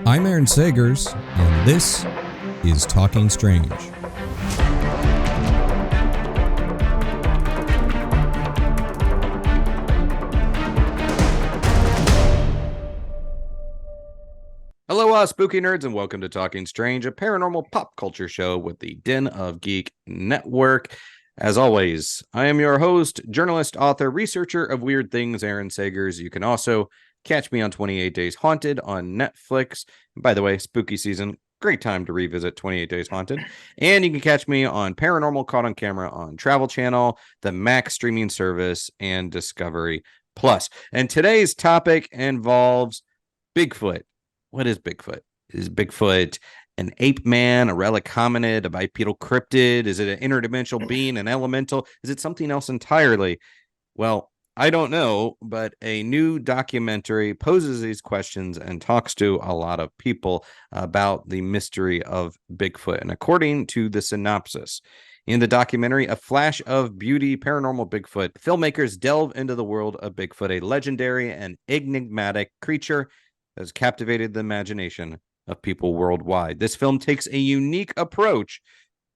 I'm Aaron Sagers, and this is Talking Strange. Hello, spooky nerds, and welcome to Talking Strange, a paranormal pop culture show with the Den of Geek Network. As always, I am your host, journalist, author, researcher of weird things, Aaron Sagers. You can also catch me on 28 Days Haunted on Netflix. And by the way, spooky season, great time to revisit 28 Days Haunted. And you can catch me on Paranormal Caught on Camera on Travel Channel, the Max streaming service, and Discovery Plus. And today's topic involves Bigfoot. What is Bigfoot? Is Bigfoot an ape man, a relic hominid, a bipedal cryptid? Is it an interdimensional being, an elemental? Is it something else entirely? Well, I don't know, but a new documentary poses these questions and talks to a lot of people about the mystery of Bigfoot. And according to the synopsis, in the documentary, A Flash of Beauty, Paranormal Bigfoot, filmmakers delve into the world of Bigfoot, a legendary and enigmatic creature that has captivated the imagination of people worldwide. This film takes a unique approach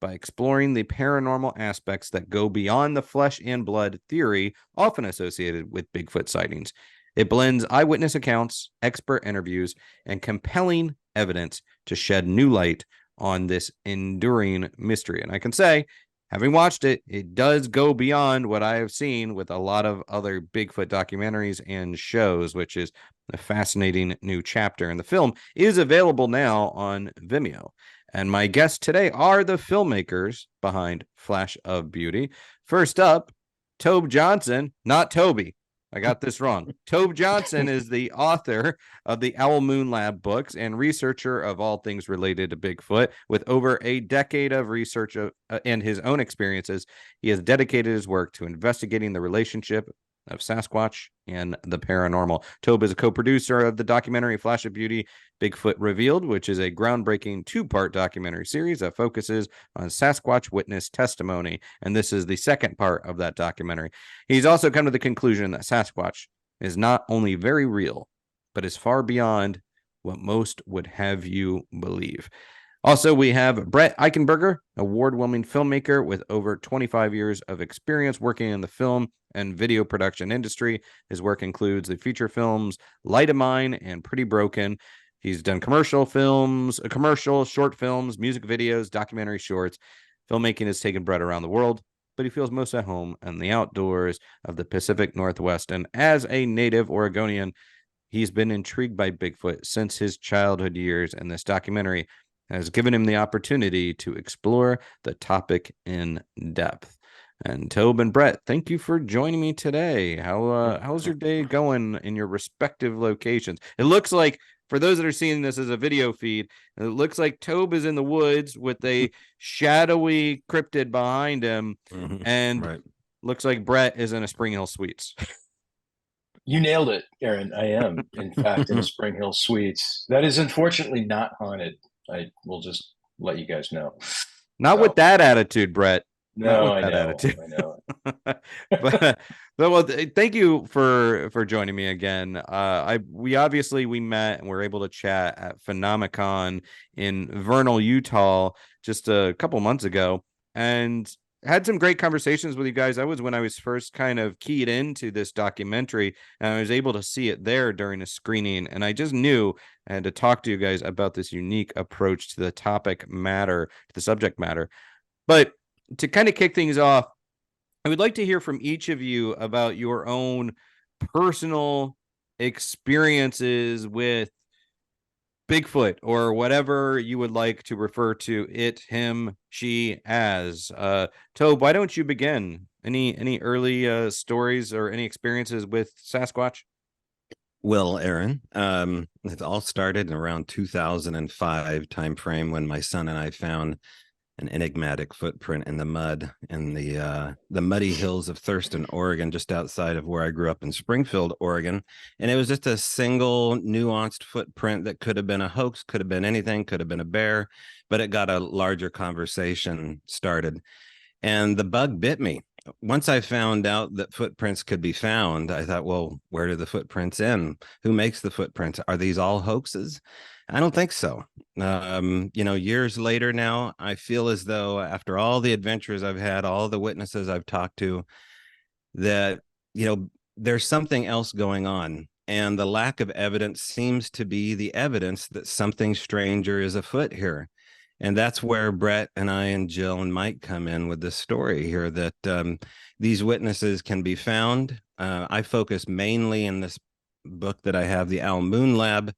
by exploring the paranormal aspects that go beyond the flesh and blood theory often associated with Bigfoot sightings. It blends eyewitness accounts, expert interviews, and compelling evidence to shed new light on this enduring mystery. And I can say, having watched it, it does go beyond what I have seen with a lot of other Bigfoot documentaries and shows, which is a fascinating new chapter. And the film is available now on Vimeo. And my guests today are the filmmakers behind Flash of Beauty. First up, Tobe Johnson, not Toby. I got this wrong. Tobe Johnson is the author of the Owl Moon Lab books and researcher of all things related to Bigfoot. With over a decade of research and his own experiences, he has dedicated his work to investigating the relationship of Sasquatch and the paranormal. Tobe is a co-producer of the documentary Flash of Beauty, Bigfoot Revealed, which is a groundbreaking two-part documentary series that focuses on Sasquatch witness testimony. And this is the second part of that documentary. He's also come to the conclusion that Sasquatch is not only very real, but is far beyond what most would have you believe. Also, we have Brett Eichenberger, award-winning filmmaker with over 25 years of experience working in the film and video production industry. His work includes the feature films Light of Mine and Pretty Broken. He's done commercial films, short films, music videos, documentary shorts. Filmmaking has taken Brett around the world, but he feels most at home in the outdoors of the Pacific Northwest. And as a native Oregonian, he's been intrigued by Bigfoot since his childhood years, and this documentary has given him the opportunity to explore the topic in depth. And Tobe and Brett, thank you for joining me today. How's your day going in your respective locations? It looks like, for those that are seeing this as a video feed, it looks like Tobe is in the woods with a shadowy cryptid behind him, and looks like Brett is in a Spring Hill Suites. You nailed it, Aaron. I am, in fact, in a Spring Hill Suites. That is unfortunately not haunted. I will just let you guys know. Not with that attitude, Brett. No, I know. Well, thank you for joining me again. We met and were able to chat at Phenomenon in Vernal, Utah, just a couple months ago, and had some great conversations with you guys. That was when I was first kind of keyed into this documentary, and I was able to see it there during a screening. And I just knew I had to talk to you guys about this unique approach to the subject matter. But to kind of kick things off, I would like to hear from each of you about your own personal experiences with Bigfoot, or whatever you would like to refer to it, him, she as. Tobe, why don't you begin? Any early stories or any experiences with Sasquatch? Well, Aaron, it all started in around 2005 timeframe when my son and I found an enigmatic footprint in the mud in the muddy hills of Thurston, Oregon, just outside of where I grew up in Springfield, Oregon. And it was just a single nuanced footprint that could have been a hoax, could have been anything, could have been a bear, but it got a larger conversation started. And the bug bit me. once I found out that footprints could be found, I thought, well, where do the footprints end? Who makes the footprints? Are these all hoaxes? I don't think so. Years later now, I feel as though after all the adventures I've had, all the witnesses I've talked to, that, there's something else going on. And the lack of evidence seems to be the evidence that something stranger is afoot here. And that's where Brett and I and Jill and Mike come in with this story here, that these witnesses can be found. I focus mainly in this book that I have, the Owl Moon Lab,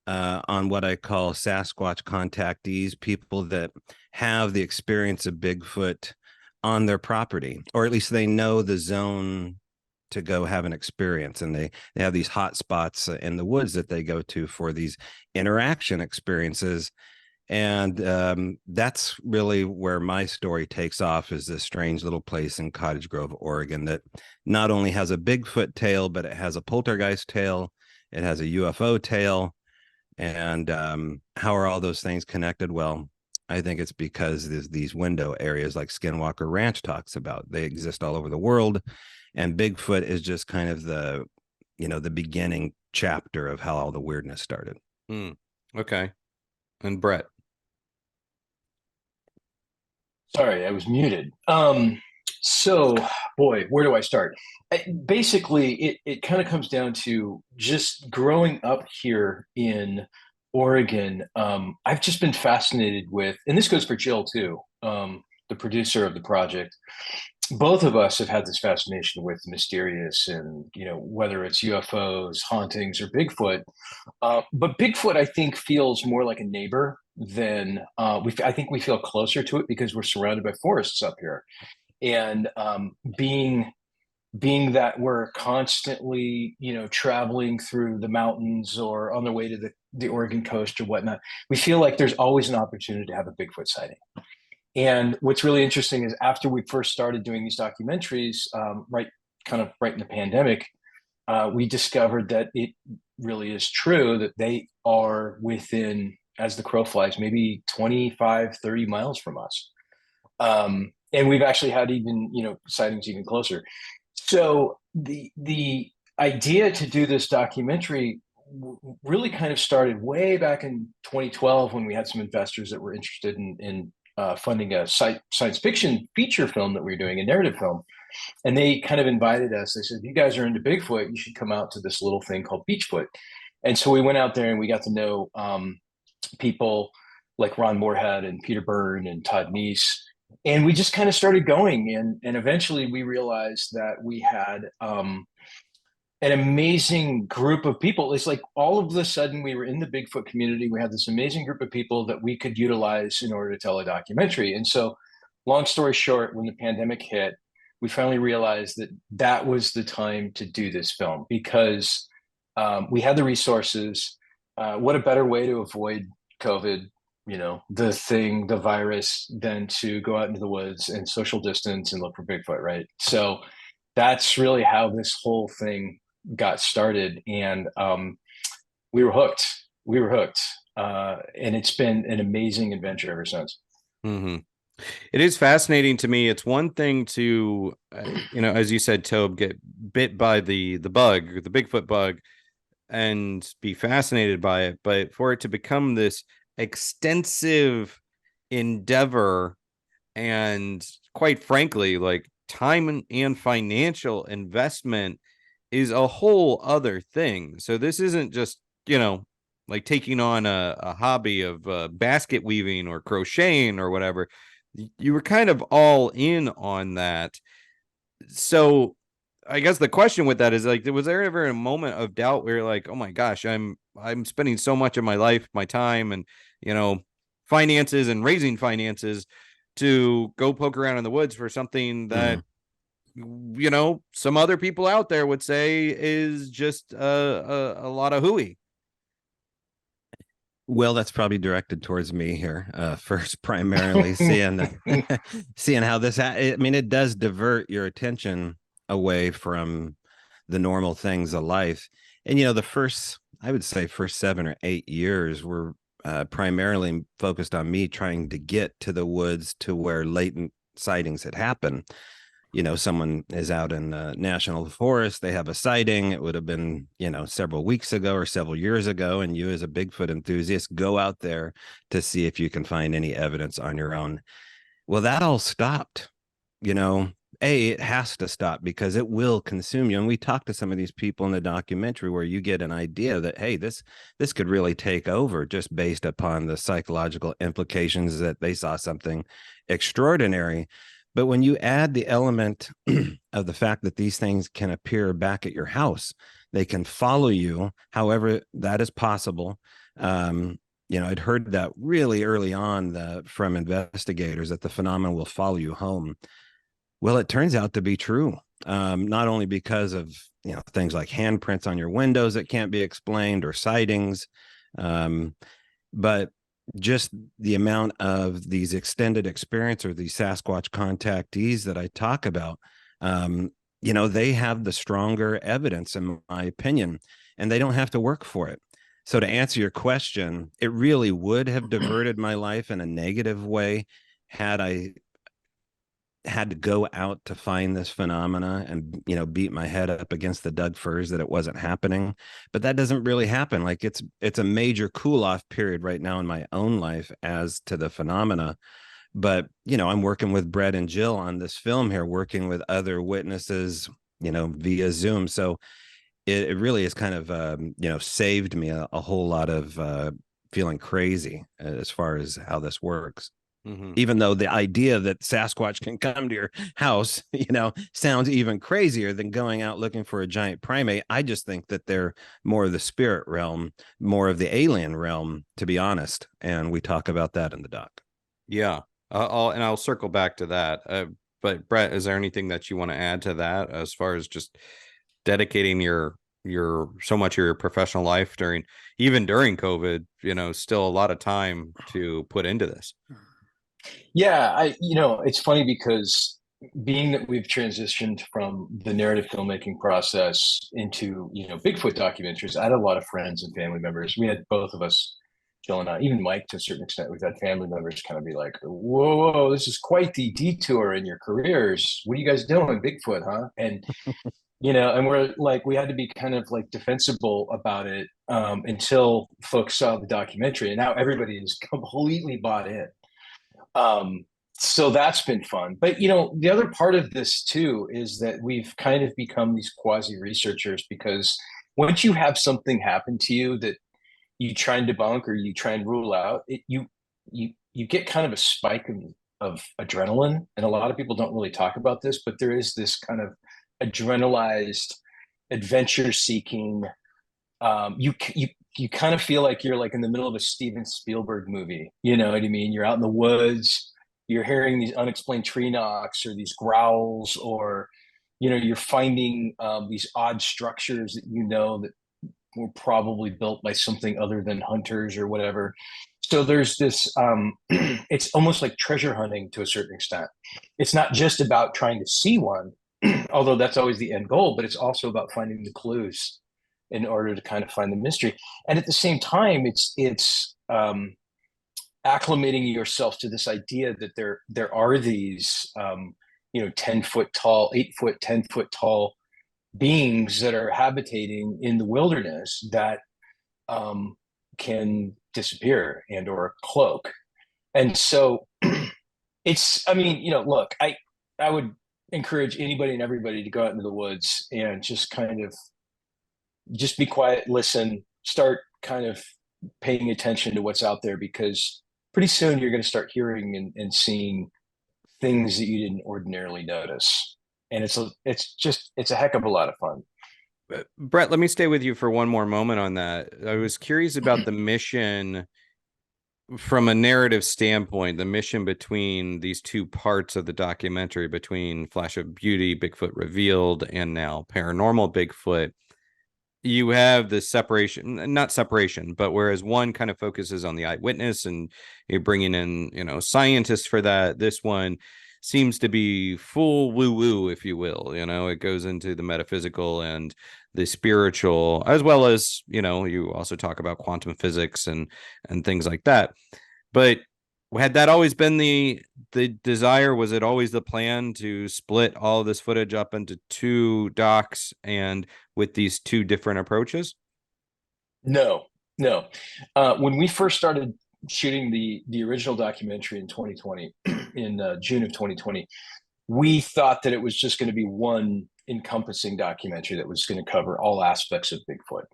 on what I call Sasquatch contactees, people that have the experience of Bigfoot on their property, or at least they know the zone to go have an experience. And they have these hot spots in the woods that they go to for these interaction experiences. And that's really where my story takes off, is this strange little place in Cottage Grove, Oregon, that not only has a Bigfoot tale, but it has a poltergeist tale. It has a UFO tale. And how are all those things connected? Well, I think it's because there's these window areas like Skinwalker Ranch talks about. They exist all over the world. And Bigfoot is just kind of the beginning chapter of how all the weirdness started. Okay. And Brett. Sorry, I was muted. So, boy, where do I start? Basically, it kind of comes down to just growing up here in Oregon. I've just been fascinated with, and this goes for Jill too, the producer of the project. Both of us have had this fascination with mysterious, and whether it's UFOs, hauntings, or Bigfoot. But Bigfoot, I think, feels more like a neighbor than I think we feel closer to it because we're surrounded by forests up here, and being that we're constantly traveling through the mountains or on the way to the Oregon coast or whatnot, we feel like there's always an opportunity to have a Bigfoot sighting. And what's really interesting is after we first started doing these documentaries, right in the pandemic, we discovered that it really is true that they are within, as the crow flies, maybe 25, 30 miles from us. And we've actually had even, sightings even closer. So the idea to do this documentary really kind of started way back in 2012 when we had some investors that were interested in funding a science fiction feature film that we were doing, a narrative film. And they kind of invited us. They said, if you guys are into Bigfoot, you should come out to this little thing called Beachfoot. And so we went out there and we got to know people like Ron Moorhead and Peter Byrne and Todd Neese. And we just kind of started going. And eventually we realized that we had an amazing group of people. It's like all of a sudden we were in the Bigfoot community. We had this amazing group of people that we could utilize in order to tell a documentary. And so, long story short, when the pandemic hit, we finally realized that that was the time to do this film because we had the resources. What a better way to avoid COVID, the virus, than to go out into the woods and social distance and look for Bigfoot, right? So that's really how this whole thing got started. And we were hooked. And it's been an amazing adventure ever since. Mm-hmm. It is fascinating to me. It's one thing to, as you said, Tobe, get bit by the bug, the Bigfoot bug, and be fascinated by it. But for it to become this extensive endeavor and, quite frankly, like time and financial investment is a whole other thing. So this isn't just, like taking on a hobby of basket weaving or crocheting or whatever. You were kind of all in on that. So I guess the question with that is, like, was there ever a moment of doubt where you're like, oh my gosh, I'm spending so much of my life, my time, and finances and raising finances to go poke around in the woods for something that some other people out there would say is just a lot of hooey? Well, that's probably directed towards me here. First, primarily seeing how this. It does divert your attention away from the normal things of life. And I would say first 7 or 8 years were primarily focused on me trying to get to the woods to where latent sightings had happened. someone is out in the national forest, they have a sighting. It would have been, several weeks ago or several years ago. And you, as a Bigfoot enthusiast, go out there to see if you can find any evidence on your own. Well, that all stopped. It has to stop because it will consume you. And we talked to some of these people in the documentary where you get an idea that, hey, this could really take over just based upon the psychological implications that they saw something extraordinary. But when you add the element of the fact that these things can appear back at your house, they can follow you, however that is possible. I'd heard that really early on from investigators that the phenomenon will follow you home. Well, it turns out to be true, not only because of things like handprints on your windows that can't be explained or sightings, but just the amount of these extended experience or these Sasquatch contactees that I talk about. They have the stronger evidence, in my opinion, and they don't have to work for it. So to answer your question, it really would have diverted my life in a negative way had I had to go out to find this phenomena and beat my head up against the Doug firs that it wasn't happening. But that doesn't really happen. Like it's a major cool off period right now in my own life as to the phenomena. But I'm working with Brett and Jill on this film here, working with other witnesses via Zoom. So it really has kind of saved me a whole lot of feeling crazy as far as how this works. Mm-hmm. Even though the idea that Sasquatch can come to your house, sounds even crazier than going out looking for a giant primate. I just think that they're more of the spirit realm, more of the alien realm, to be honest. And we talk about that in the doc. Yeah. I'll circle back to that. But Brett, is there anything that you want to add to that as far as just dedicating your so much of your professional life during COVID, still a lot of time to put into this? Yeah, it's funny because being that we've transitioned from the narrative filmmaking process into, Bigfoot documentaries, I had a lot of friends and family members. We had both of us, Jill and I, even Mike to a certain extent, we've had family members kind of be like, whoa, this is quite the detour in your careers. What are you guys doing? Bigfoot, huh? And, and we're like, we had to be kind of like defensible about it until folks saw the documentary. And now everybody is completely bought in. So that's been fun. But, the other part of this too is that we've kind of become these quasi researchers, because once you have something happen to you that you try and debunk or you try and rule out, you get kind of a spike of adrenaline. And a lot of people don't really talk about this, but there is this kind of adrenalized adventure seeking. You kind of feel like you're like in the middle of a Steven Spielberg movie. You know what I mean? You're out in the woods, you're hearing these unexplained tree knocks or these growls, or, you're finding these odd structures that that were probably built by something other than hunters or whatever. So there's this, it's almost like treasure hunting to a certain extent. It's not just about trying to see one, although that's always the end goal, but it's also about finding the clues in order to kind of find the mystery. And at the same time, it's acclimating yourself to this idea that there are these 10-foot tall, 8-foot, 10-foot tall beings that are habitating in the wilderness that can disappear and or cloak. And so look, I would encourage anybody and everybody to go out into the woods and just be quiet, listen, start kind of paying attention to what's out there, because pretty soon you're going to start hearing and seeing things that you didn't ordinarily notice. And it's a heck of a lot of fun. Brett, let me stay with you for one more moment on that. I was curious about the mission from a narrative standpoint, the mission between these two parts of the documentary, between Flash of Beauty, Bigfoot Revealed, and now Paranormal Bigfoot. You have the not separation, but whereas one kind of focuses on the eyewitness and you're bringing in, scientists for that, this one seems to be full woo-woo, if you will. It goes into the metaphysical and the spiritual, as well as, you also talk about quantum physics and things like that. But had that always been the desire? Was it always the plan to split all of this footage up into two docs and with these two different approaches? No, no. When we first started shooting the original documentary in 2020, in June of 2020, we thought that it was just going to be one encompassing documentary that was going to cover all aspects of Bigfoot.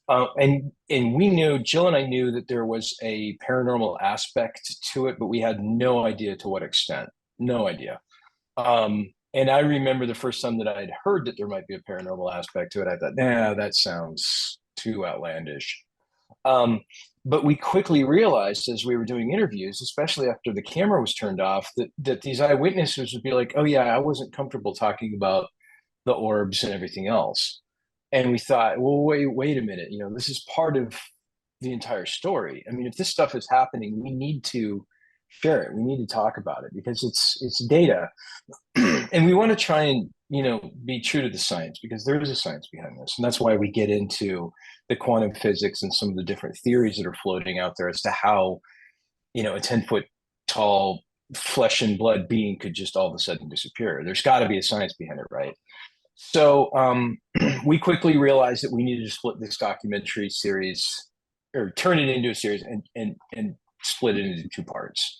And we knew, Jill and I knew that there was a paranormal aspect to it, but we had no idea to what extent. No idea. And I remember the first time that I had heard that there might be a paranormal aspect to it, I thought, nah, that sounds too outlandish. But we quickly realized as we were doing interviews, especially after the camera was turned off, that these eyewitnesses would be like, oh yeah, I wasn't comfortable talking about the orbs and everything else. And we thought, well, wait a minute, this is part of the entire story. I mean, if this stuff is happening, we need to share it. We need to talk about it because it's data. And we want to try and, be true to the science because there is a science behind this. And that's why we get into the quantum physics and some of the different theories that are floating out there as to how, a 10-foot tall flesh and blood being could just all of a sudden disappear. There's got to be a science behind it, right? So we quickly realized that we needed to split this documentary series or turn it into a series and split it into two parts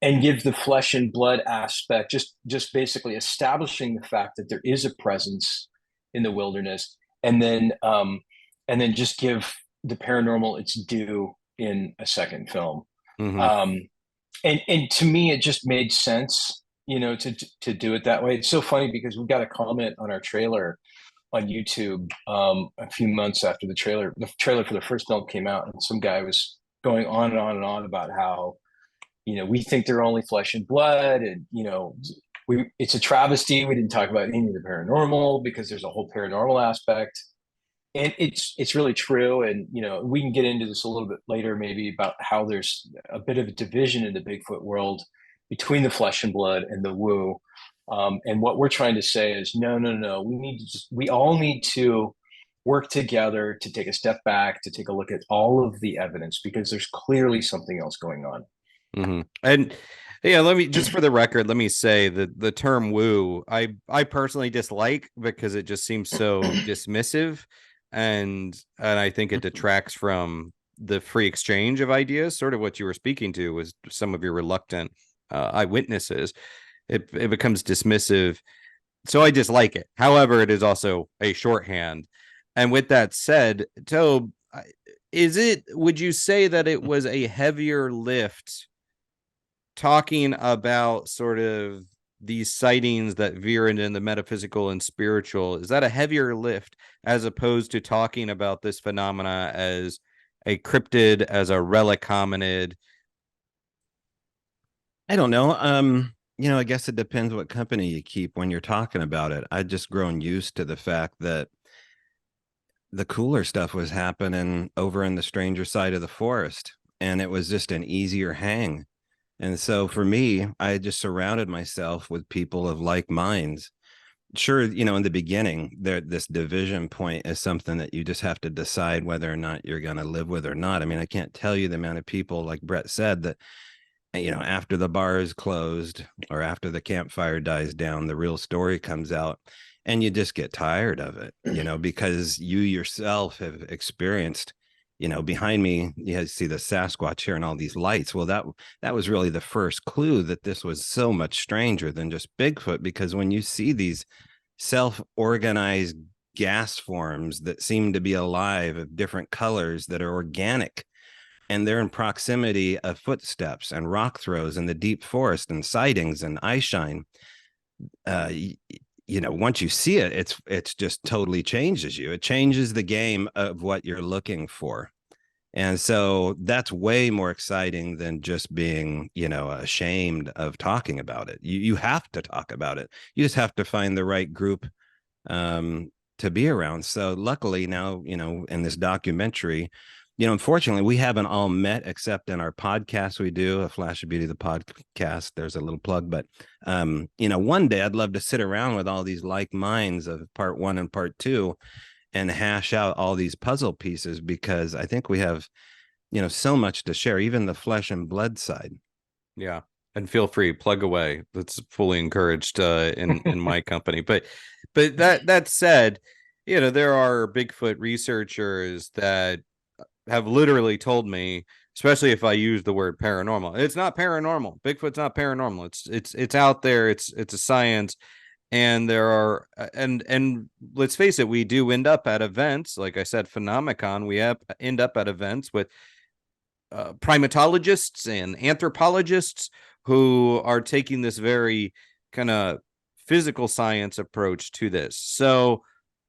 and give the flesh and blood aspect, just basically establishing the fact that there is a presence in the wilderness, and then just give the paranormal its due in a second film. Mm-hmm. And to me, it just made sense, to do it that way. It's so funny because we got a comment on our trailer on YouTube a few months after the trailer for the first film came out, and some guy was going on and on and on about how, we think they're only flesh and blood, and it's a travesty we didn't talk about any of the paranormal because there's a whole paranormal aspect. And it's really true. And, we can get into this a little bit later, maybe about how there's a bit of a division in the Bigfoot world between the flesh and blood and the woo. And what we're trying to say is, no. We all need to work together to take a step back, to take a look at all of the evidence, because there's clearly something else going on. Mm-hmm. And yeah, let me just for the record, let me say that the term woo, I personally dislike because it just seems so dismissive, and I think it detracts from the free exchange of ideas. Sort of what you were speaking to was some of your reluctant eyewitnesses. It becomes dismissive, so I dislike it. However, it is also a shorthand. And with that said, Tobe, would you say that it was a heavier lift talking about sort of these sightings that veer into the metaphysical and spiritual? Is that a heavier lift as opposed to talking about this phenomena as a cryptid, as a relic hominid? I don't know. I guess it depends what company you keep when you're talking about it. I've just grown used to the fact that the cooler stuff was happening over in the stranger side of the forest, and it was just an easier hang. And so for me, I just surrounded myself with people of like minds. Sure, in the beginning, this division point is something that you just have to decide whether or not you're going to live with or not. I mean, I can't tell you the amount of people, like Brett said, that, after the bar is closed or after the campfire dies down, the real story comes out and you just get tired of it, because you yourself have experienced, behind me, you see the Sasquatch here and all these lights. Well, that was really the first clue that this was so much stranger than just Bigfoot, because when you see these self-organized gas forms that seem to be alive of different colors that are organic, and they're in proximity of footsteps and rock throws in the deep forest and sightings and eye shine, once you see it, it's just totally changes you. It changes the game of what you're looking for. And so that's way more exciting than just being, ashamed of talking about it. You have to talk about it. You just have to find the right group to be around. So luckily now, in this documentary, unfortunately, we haven't all met except in our podcast. We do a Flash of Beauty, the podcast. There's a little plug, but one day I'd love to sit around with all these like minds of part 1 and part 2 and hash out all these puzzle pieces, because I think we have, so much to share, even the flesh and blood side. Yeah. And feel free, plug away. That's fully encouraged in my company. But that said, there are Bigfoot researchers that have literally told me, especially if I use the word paranormal, it's not paranormal. Bigfoot's not paranormal. It's out there. It's a science. And there are and let's face it, we do end up at events, like I said, Phenomenon. End up at events with primatologists and anthropologists who are taking this very kind of physical science approach to this. So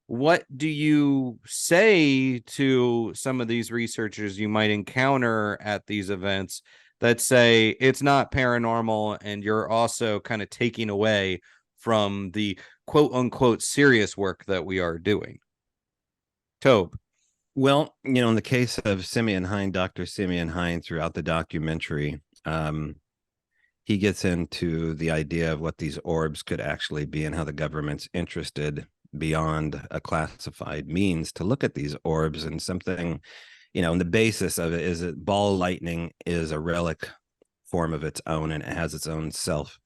what do you say to some of these researchers you might encounter at these events that say it's not paranormal, and you're also kind of taking away from the quote unquote serious work that we are doing? Tobe. Well, in the case of Simeon Hine, Dr. Simeon Hine, throughout the documentary, he gets into the idea of what these orbs could actually be and how the government's interested beyond a classified means to look at these orbs. And something, and the basis of it is that ball lightning is a relic form of its own, and it has its own self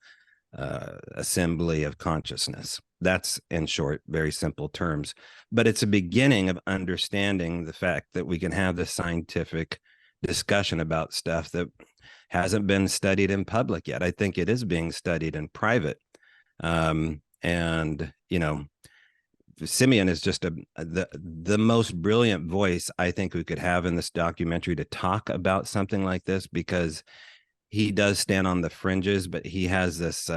assembly of consciousness. That's, in short, very simple terms, but it's a beginning of understanding the fact that we can have this scientific discussion about stuff that hasn't been studied in public yet. I think it is being studied in private. And Simeon is just the most brilliant voice I think we could have in this documentary to talk about something like this, because he does stand on the fringes, but he has this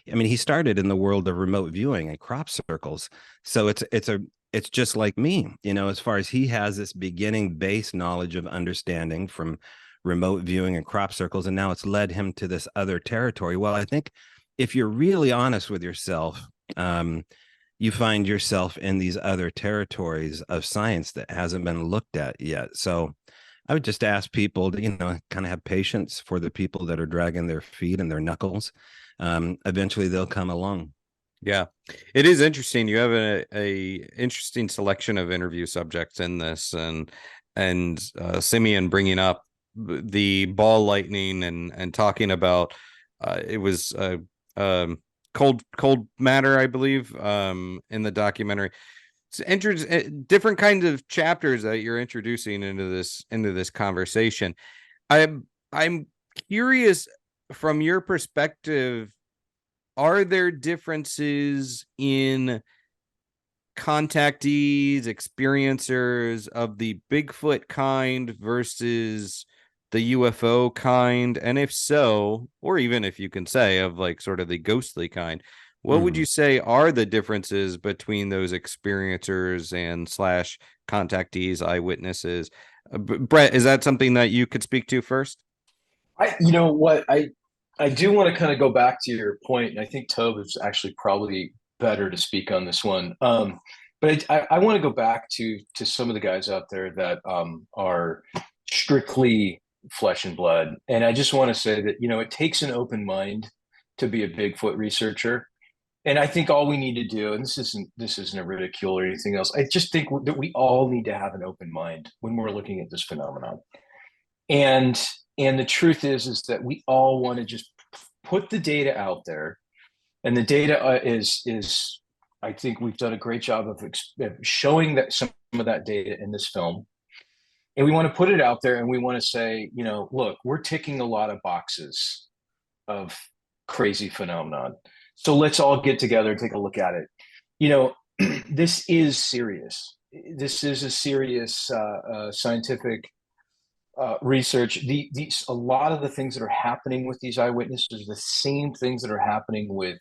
he started in the world of remote viewing and crop circles. So it's just like me, as far as he has this beginning base knowledge of understanding from remote viewing and crop circles, and now it's led him to this other territory. Well, I think if you're really honest with yourself, you find yourself in these other territories of science that hasn't been looked at yet. So I would just ask people to, kind of have patience for the people that are dragging their feet and their knuckles. Eventually they'll come along. Yeah, it is interesting. You have a interesting selection of interview subjects in this, and Simeon bringing up the ball lightning and talking about it was cold matter, I believe, in the documentary. It's different kinds of chapters that you're introducing into this conversation. I'm curious, from your perspective, are there differences in contactees, experiencers of the Bigfoot kind versus the UFO kind? And if so, or even if you can say of like sort of the ghostly kind, what would you say are the differences between those experiencers and / contactees, eyewitnesses? Brett, is that something that you could speak to first? I do want to kind of go back to your point, and I think Tobe is actually probably better to speak on this one. But I want to go back to some of the guys out there that are strictly flesh and blood, and I just want to say that it takes an open mind to be a Bigfoot researcher. And I think all we need to do, and this isn't a ridicule or anything else, I just think that we all need to have an open mind when we're looking at this phenomenon. And the truth is that we all want to just put the data out there, and the data is I think we've done a great job of showing that some of that data in this film. And we want to put it out there, and we want to say, look, we're ticking a lot of boxes of crazy phenomenon. So let's all get together and take a look at it. This is serious. This is a serious scientific research. A lot of the things that are happening with these eyewitnesses are the same things that are happening with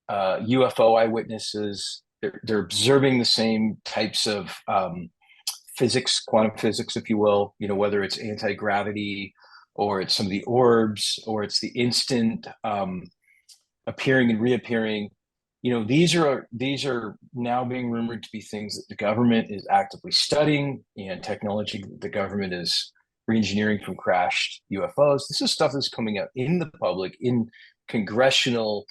UFO eyewitnesses. They're observing the same types of physics, quantum physics, if you will, whether it's anti-gravity or it's some of the orbs or it's the instant appearing and reappearing. These are now being rumored to be things that the government is actively studying, and technology the government is reengineering from crashed UFOs. This is stuff that's coming out in the public in congressional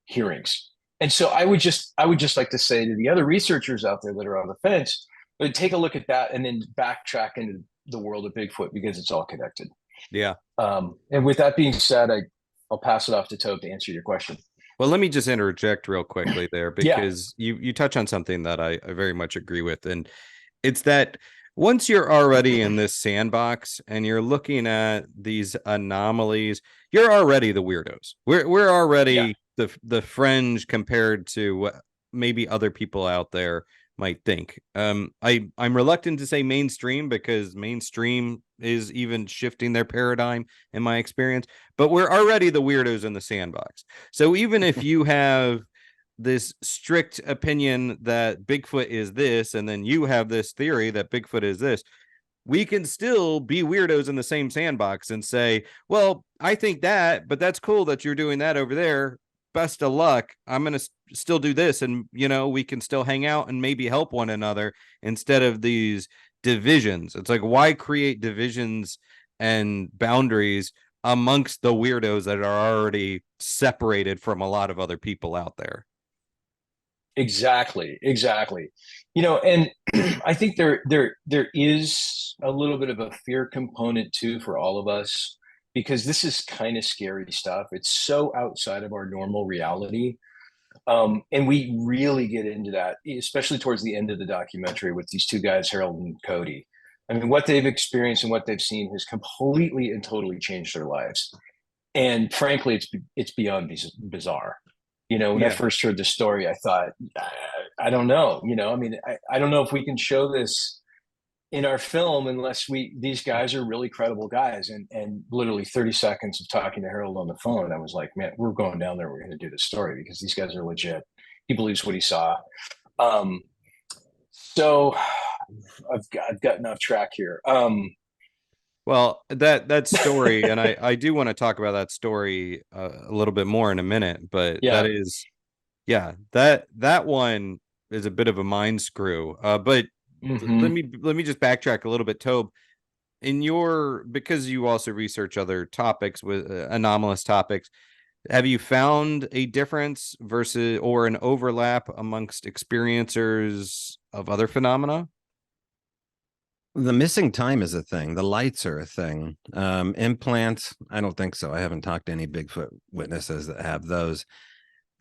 hearings. And so I would just like to say to the other researchers out there that are on the fence, but take a look at that and then backtrack into the world of Bigfoot, because it's all connected. Yeah. And with that being said, I'll pass it off to Tobe to answer your question. Well, let me just interject real quickly there, Yeah, because you touch on something that I very much agree with. And it's that once you're already in this sandbox and you're looking at these anomalies, you're already the weirdos. We're yeah, already the fringe compared to what maybe other people out there might think. I'm reluctant to say mainstream, because mainstream is even shifting their paradigm in my experience, but we're already the weirdos in the sandbox. So even if you have this strict opinion that Bigfoot is this, and then you have this theory that Bigfoot is this, we can still be weirdos in the same sandbox and say, well, I think that, but that's cool that you're doing that over there. Best of luck. I'm going to still do this. And, we can still hang out and maybe help one another instead of these divisions. It's like, why create divisions and boundaries amongst the weirdos that are already separated from a lot of other people out there? exactly, exactly. And I think there is a little bit of a fear component too for all of us, because this is kind of scary stuff. It's so outside of our normal reality. And we really get into that, especially towards the end of the documentary with these two guys, Harold and Cody. I mean, what they've experienced and what they've seen has completely and totally changed their lives. And frankly, it's beyond bizarre. When I Yeah. first heard the story, I thought, I don't know. I mean, I don't know if we can show this in our film unless these guys are really credible guys. And literally 30 seconds of talking to Harold on the phone, I was like, man, we're going down there. We're going to do this story because these guys are legit. He believes what he saw. So I've gotten off track here. Well, that story, and I do want to talk about that story a little bit more in a minute, but that Yeah. is, yeah, that one is a bit of a mind screw. But let Hmm. me just backtrack a little bit, Tobe. Because you also research other topics with anomalous topics, have you found a difference versus or an overlap amongst experiencers of other phenomena? The missing time is a thing. The lights are a thing. Implants, I don't think so. I haven't talked to any Bigfoot witnesses that have those.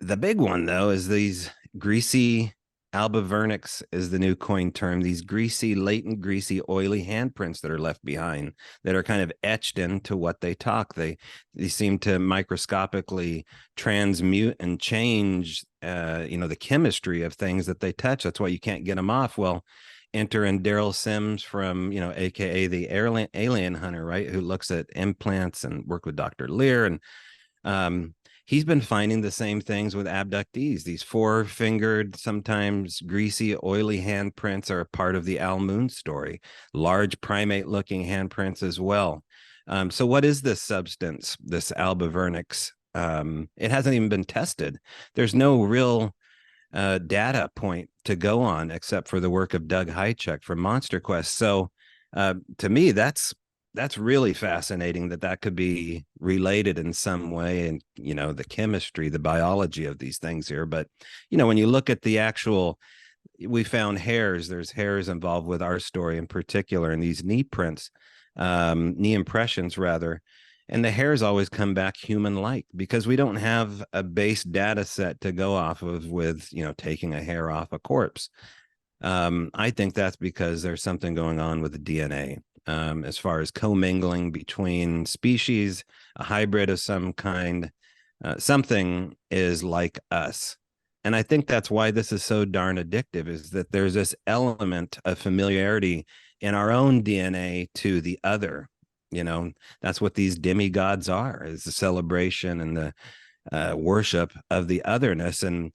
The big one, though, is these greasy albivernics is the new coin term. These greasy, latent, greasy, oily handprints that are left behind that are kind of etched into what they talk. They seem to microscopically transmute and change, the chemistry of things that they touch. That's why you can't get them off. Well, enter in Daryl Sims from, AKA the alien hunter, right? Who looks at implants and work with Dr. Lear. And he's been finding the same things with abductees. These four-fingered, sometimes greasy, oily handprints are a part of the Al Moon story. Large primate-looking handprints as well. So what is this substance, this albivernix? It hasn't even been tested. There's no real data point to go on except for the work of Doug Hychek from Monster Quest. So to me, that's really fascinating that could be related in some way, and the chemistry, the biology of these things here. But when you look at the actual, we found hairs. There's hairs involved with our story in particular, and these knee prints, knee impressions rather. And the hairs always come back human-like because we don't have a base data set to go off of with, taking a hair off a corpse. I think that's because there's something going on with the DNA, as far as commingling between species, a hybrid of some kind. Something is like us. And I think that's why this is so darn addictive, is that there's this element of familiarity in our own DNA to the other. That's what these demigods are, is the celebration and the worship of the otherness. And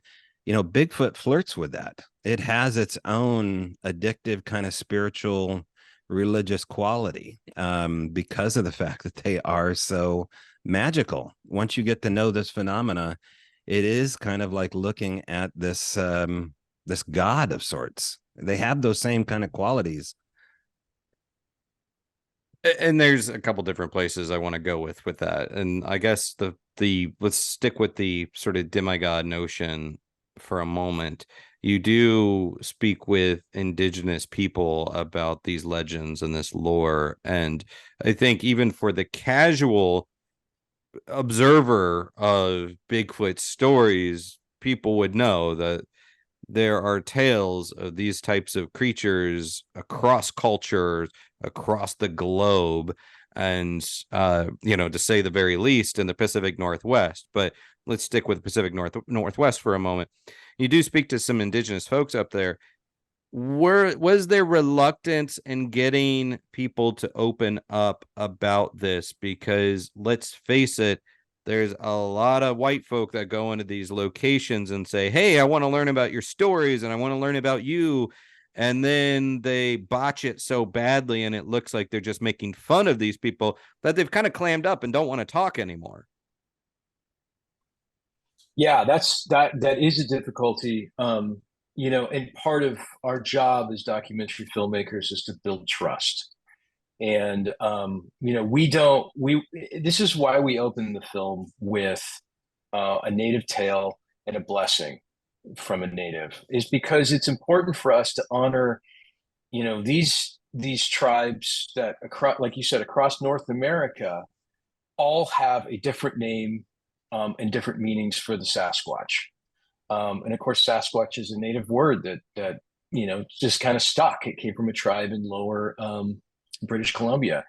Bigfoot flirts with that. It has its own addictive kind of spiritual religious quality, because of the fact that they are so magical. Once you get to know this phenomena, it is kind of like looking at this this god of sorts. They have those same kind of qualities. And there's a couple different places I want to go with that. And I guess the let's stick with the sort of demigod notion for a moment. you do speak with indigenous people about these legends and this lore. And I think even for the casual observer of Bigfoot stories, people would know that there are tales of these types of creatures across cultures, across the globe, and to say the very least, in the Pacific Northwest. But let's stick with the Pacific Northwest for a moment. You do speak to some indigenous folks up there. Was there reluctance in getting people to open up about this? Because let's face it, there's a lot of white folk that go into these locations and say, hey, I want to learn about your stories and I want to learn about you. And then they botch it so badly and it looks like they're just making fun of these people that they've kind of clammed up and don't want to talk anymore. Yeah, that is a difficulty. And part of our job as documentary filmmakers is to build trust. And this is why we open the film with a native tale and a blessing from a native, is because it's important for us to honor, these tribes that, across, like you said, across North America, all have a different name and different meanings for the Sasquatch. And of course, Sasquatch is a native word that just kind of stuck. It came from a tribe in lower British Columbia.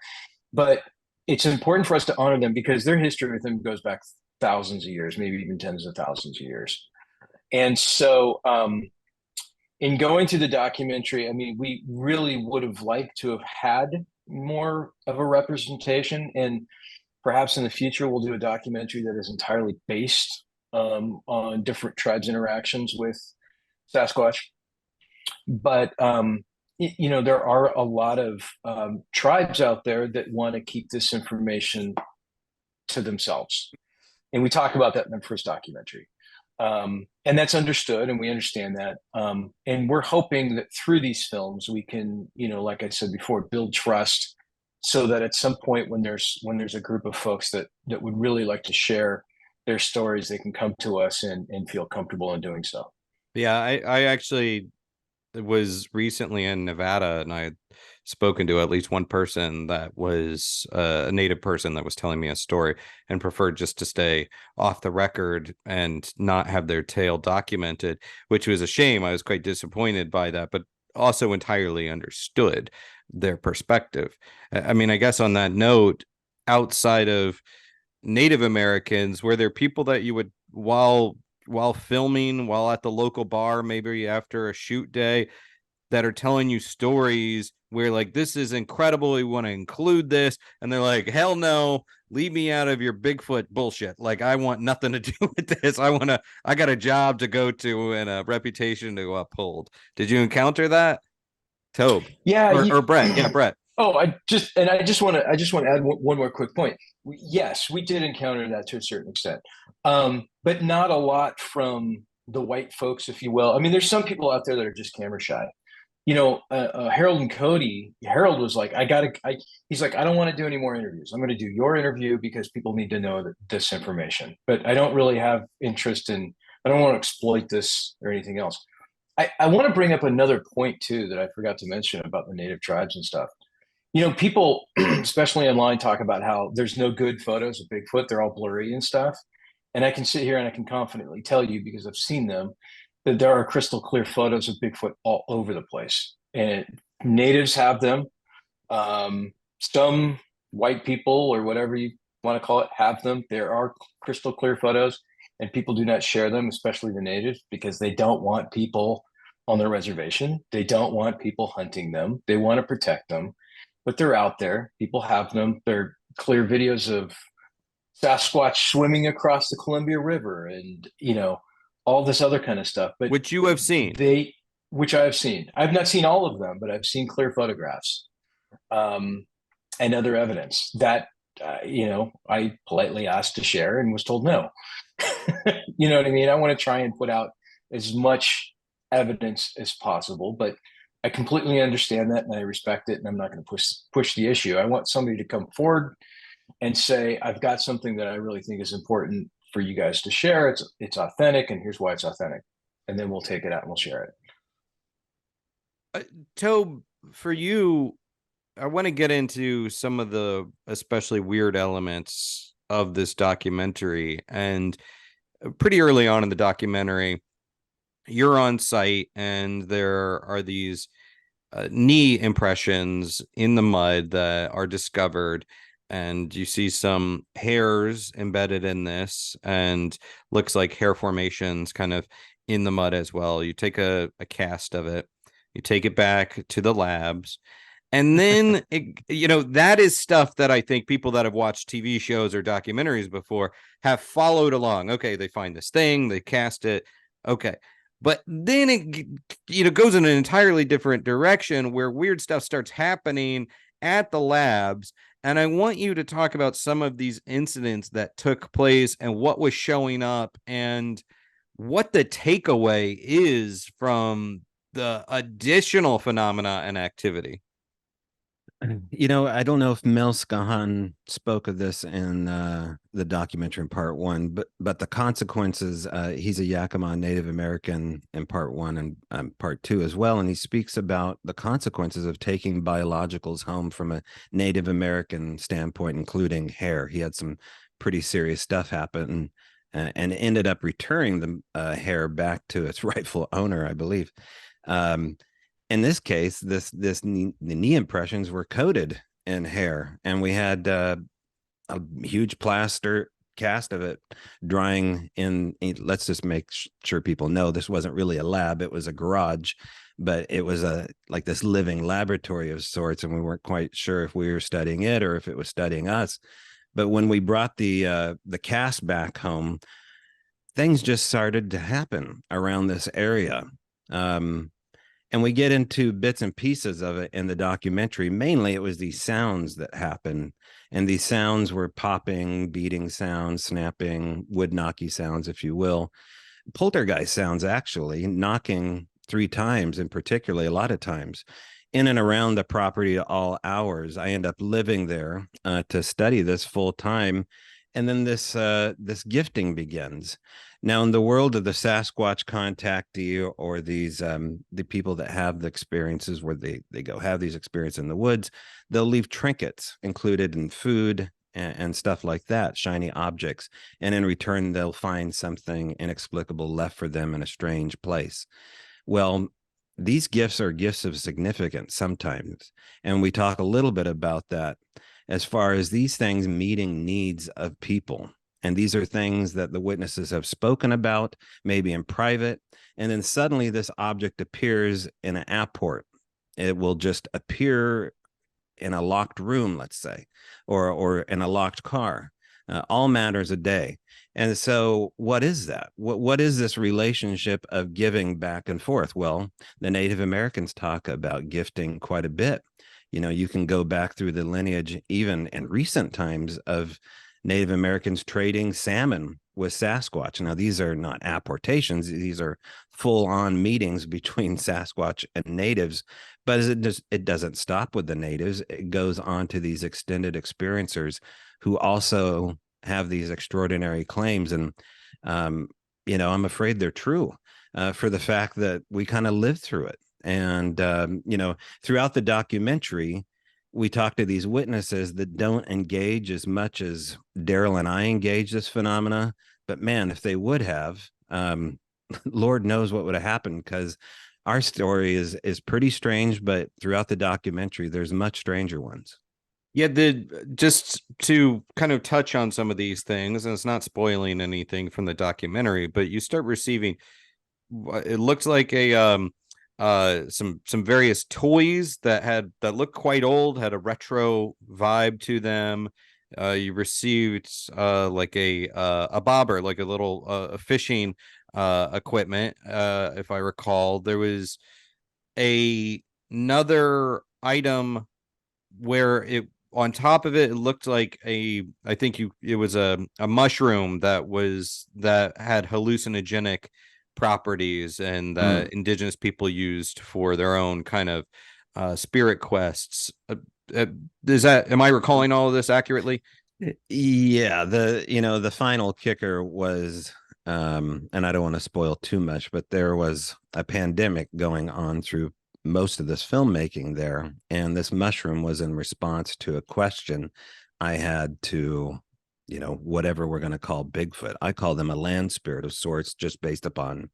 But it's important for us to honor them because their history with them goes back thousands of years, maybe even tens of thousands of years. And so in going to the documentary, I mean, we really would have liked to have had more of a representation. And perhaps in the future, we'll do a documentary that is entirely based on different tribes' interactions with Sasquatch. But there are a lot of tribes out there that want to keep this information to themselves, and we talk about that in the first documentary. And that's understood, and we understand that. And we're hoping that through these films, we can, like I said before, build trust, so that at some point, when there's a group of folks that would really like to share their stories, they can come to us and feel comfortable in doing so. Yeah, I actually was recently in Nevada, and I had spoken to at least one person that was a native person that was telling me a story and preferred just to stay off the record and not have their tale documented, which was a shame. I was quite disappointed by that, but also entirely understood their perspective. I mean, I guess on that note, outside of Native Americans, were there people that you would, while filming, while at the local bar, maybe after a shoot day, that are telling you stories where, like, this is incredible, we want to include this, and they're like, hell no, leave me out of your Bigfoot bullshit, like, I want nothing to do with this, I got a job to go to and a reputation to uphold? Did you encounter that, Tobe? Yeah, or Brett? Yeah, Brett. Oh, I just want to add one more quick point. Yes, we did encounter that to a certain extent, but not a lot from the white folks, if you will. I mean, there's some people out there that are just camera shy. Harold and Cody. Harold was like, he's like, I don't want to do any more interviews. I'm going to do your interview because people need to know this information. But I don't really have interest in. I don't want to exploit this or anything else. I want to bring up another point too that I forgot to mention about the native tribes and stuff. People, especially online, talk about how there's no good photos of Bigfoot. They're all blurry and stuff. And I can sit here and I can confidently tell you, because I've seen them, that there are crystal clear photos of Bigfoot all over the place. And natives have them. Some white people, or whatever you want to call it, have them. There are crystal clear photos, and people do not share them, especially the natives, because they don't want people on their reservation. They don't want people hunting them. They want to protect them. But they're out there. People have them. They're clear videos of Sasquatch swimming across the Columbia River, and all this other kind of stuff. But which you have seen. Which I have seen. I've not seen all of them, but I've seen clear photographs and other evidence that I politely asked to share and was told no. You know what I mean? I want to try and put out as much evidence as possible, but I completely understand that, and I respect it, and I'm not going to push the issue. I want somebody to come forward and say, I've got something that I really think is important for you guys to share. It's authentic, and here's why it's authentic. and then we'll take it out and we'll share it. Tobe, for you, I want to get into some of the especially weird elements of this documentary. And pretty early on in the documentary, you're on site and there are these knee impressions in the mud that are discovered. And you see some hairs embedded in this, and looks like hair formations kind of in the mud as well. You take a cast of it, you take it back to the labs, and then that is stuff that I think people that have watched TV shows or documentaries before have followed along. Okay, they find this thing, they cast it. Okay. But then it goes in an entirely different direction where weird stuff starts happening at the labs. And I want you to talk about some of these incidents that took place and what was showing up and what the takeaway is from the additional phenomena and activity. I don't know if Mel Skahan spoke of this in the documentary in part one, but the consequences, he's a Yakima Native American in part one and part two as well. And he speaks about the consequences of taking biologicals home from a Native American standpoint, including hair. He had some pretty serious stuff happen and ended up returning the hair back to its rightful owner, I believe. In this case, the knee impressions were coated in hair, and we had a huge plaster cast of it drying in. Let's just make sure people know this wasn't really a lab; it was a garage, but it was like this living laboratory of sorts, and we weren't quite sure if we were studying it or if it was studying us. But when we brought the cast back home, things just started to happen around this area. And we get into bits and pieces of it in the documentary. Mainly, it was these sounds that happen. And these sounds were popping, beating sounds, snapping, wood knocky sounds, if you will. Poltergeist sounds, actually, knocking 3 times, and particularly a lot of times, in and around the property at all hours. I end up living there to study this full time. And then this gifting begins. Now, in the world of the Sasquatch contactee or these the people that have the experiences where they go have these experiences in the woods, they'll leave trinkets included in food and stuff like that, shiny objects. And in return, they'll find something inexplicable left for them in a strange place. Well, these gifts are gifts of significance sometimes. And we talk a little bit about that as far as these things meeting needs of people. And these are things that the witnesses have spoken about, maybe in private. And then suddenly this object appears in an apport. It will just appear in a locked room, let's say, or in a locked car, all matters a day. And so what is that? What is this relationship of giving back and forth? Well, the Native Americans talk about gifting quite a bit. You can go back through the lineage, even in recent times, of Native Americans trading salmon with Sasquatch. Now, these are not apportations. These are full-on meetings between Sasquatch and natives. But it doesn't stop with the natives. It goes on to these extended experiencers who also have these extraordinary claims. And, I'm afraid they're true for the fact that we kind of lived through it. And, throughout the documentary, we talk to these witnesses that don't engage as much as Daryl and I engage this phenomena. But man, if they would have, Lord knows what would have happened, because our story is pretty strange. But throughout the documentary, there's much stranger ones. Yeah, just to kind of touch on some of these things, and it's not spoiling anything from the documentary, but you start receiving, it looks like some various toys that looked quite old, had a retro vibe to them. You received like a bobber, like a little fishing equipment. If I recall, there was another item where it on top of it looked like it was a mushroom that had hallucinogenic properties and that indigenous people used for their own kind of spirit quests. Am I recalling all of this accurately? Yeah, the final kicker was and I don't want to spoil too much, but there was a pandemic going on through most of this filmmaking there. And this mushroom was in response to a question I had to, whatever we're going to call Bigfoot. I call them a land spirit of sorts, just based upon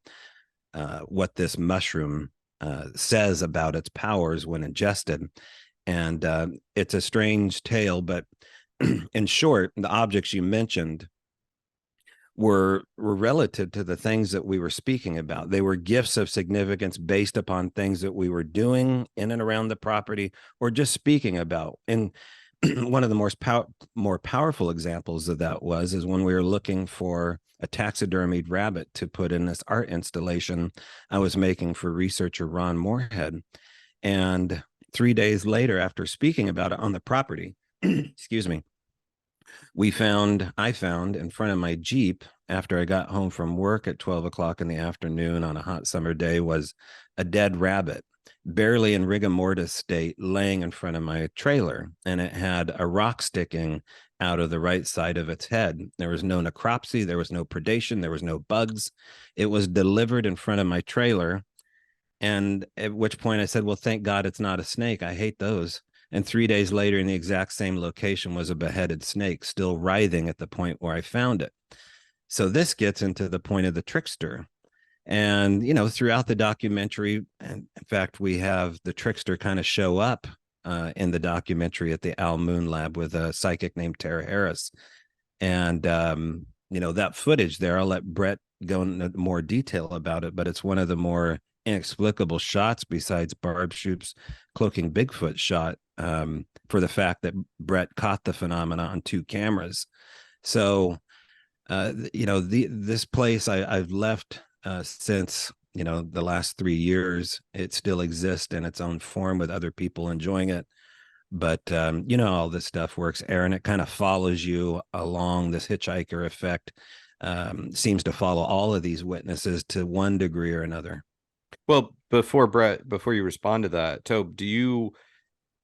what this mushroom says about its powers when ingested. And it's a strange tale, but in short, the objects you mentioned were relative to the things that we were speaking about. They were gifts of significance based upon things that we were doing in and around the property or just speaking about. And one of the more powerful examples of that is when we were looking for a taxidermied rabbit to put in this art installation I was making for researcher Ron Moorhead. And 3 days later, after speaking about it on the property, excuse me, I found in front of my Jeep after I got home from work at 12 o'clock in the afternoon on a hot summer day was a dead rabbit, barely in rigor mortis state, laying in front of my trailer. And it had a rock sticking out of the right side of its head. There was no necropsy. There was no predation. There was no bugs. It was delivered in front of my trailer. And at which point I said, well, thank God it's not a snake. I hate those. And 3 days later, in the exact same location, was a beheaded snake still writhing at the point where I found it. So this gets into the point of the trickster. And, throughout the documentary, and in fact, we have the trickster kind of show up in the documentary at the Al Moon Lab with a psychic named Tara Harris. And, that footage there, I'll let Brett go into more detail about it, but it's one of the more inexplicable shots besides Barb Shoop's Cloaking Bigfoot shot, for the fact that Brett caught the phenomena on 2 cameras. So, this place I've left since, the last 3 years. It still exists in its own form with other people enjoying it. But, all this stuff works, Erin. It kind of follows you along. This hitchhiker effect seems to follow all of these witnesses to one degree or another. Well, before you respond to that, Tobe, do you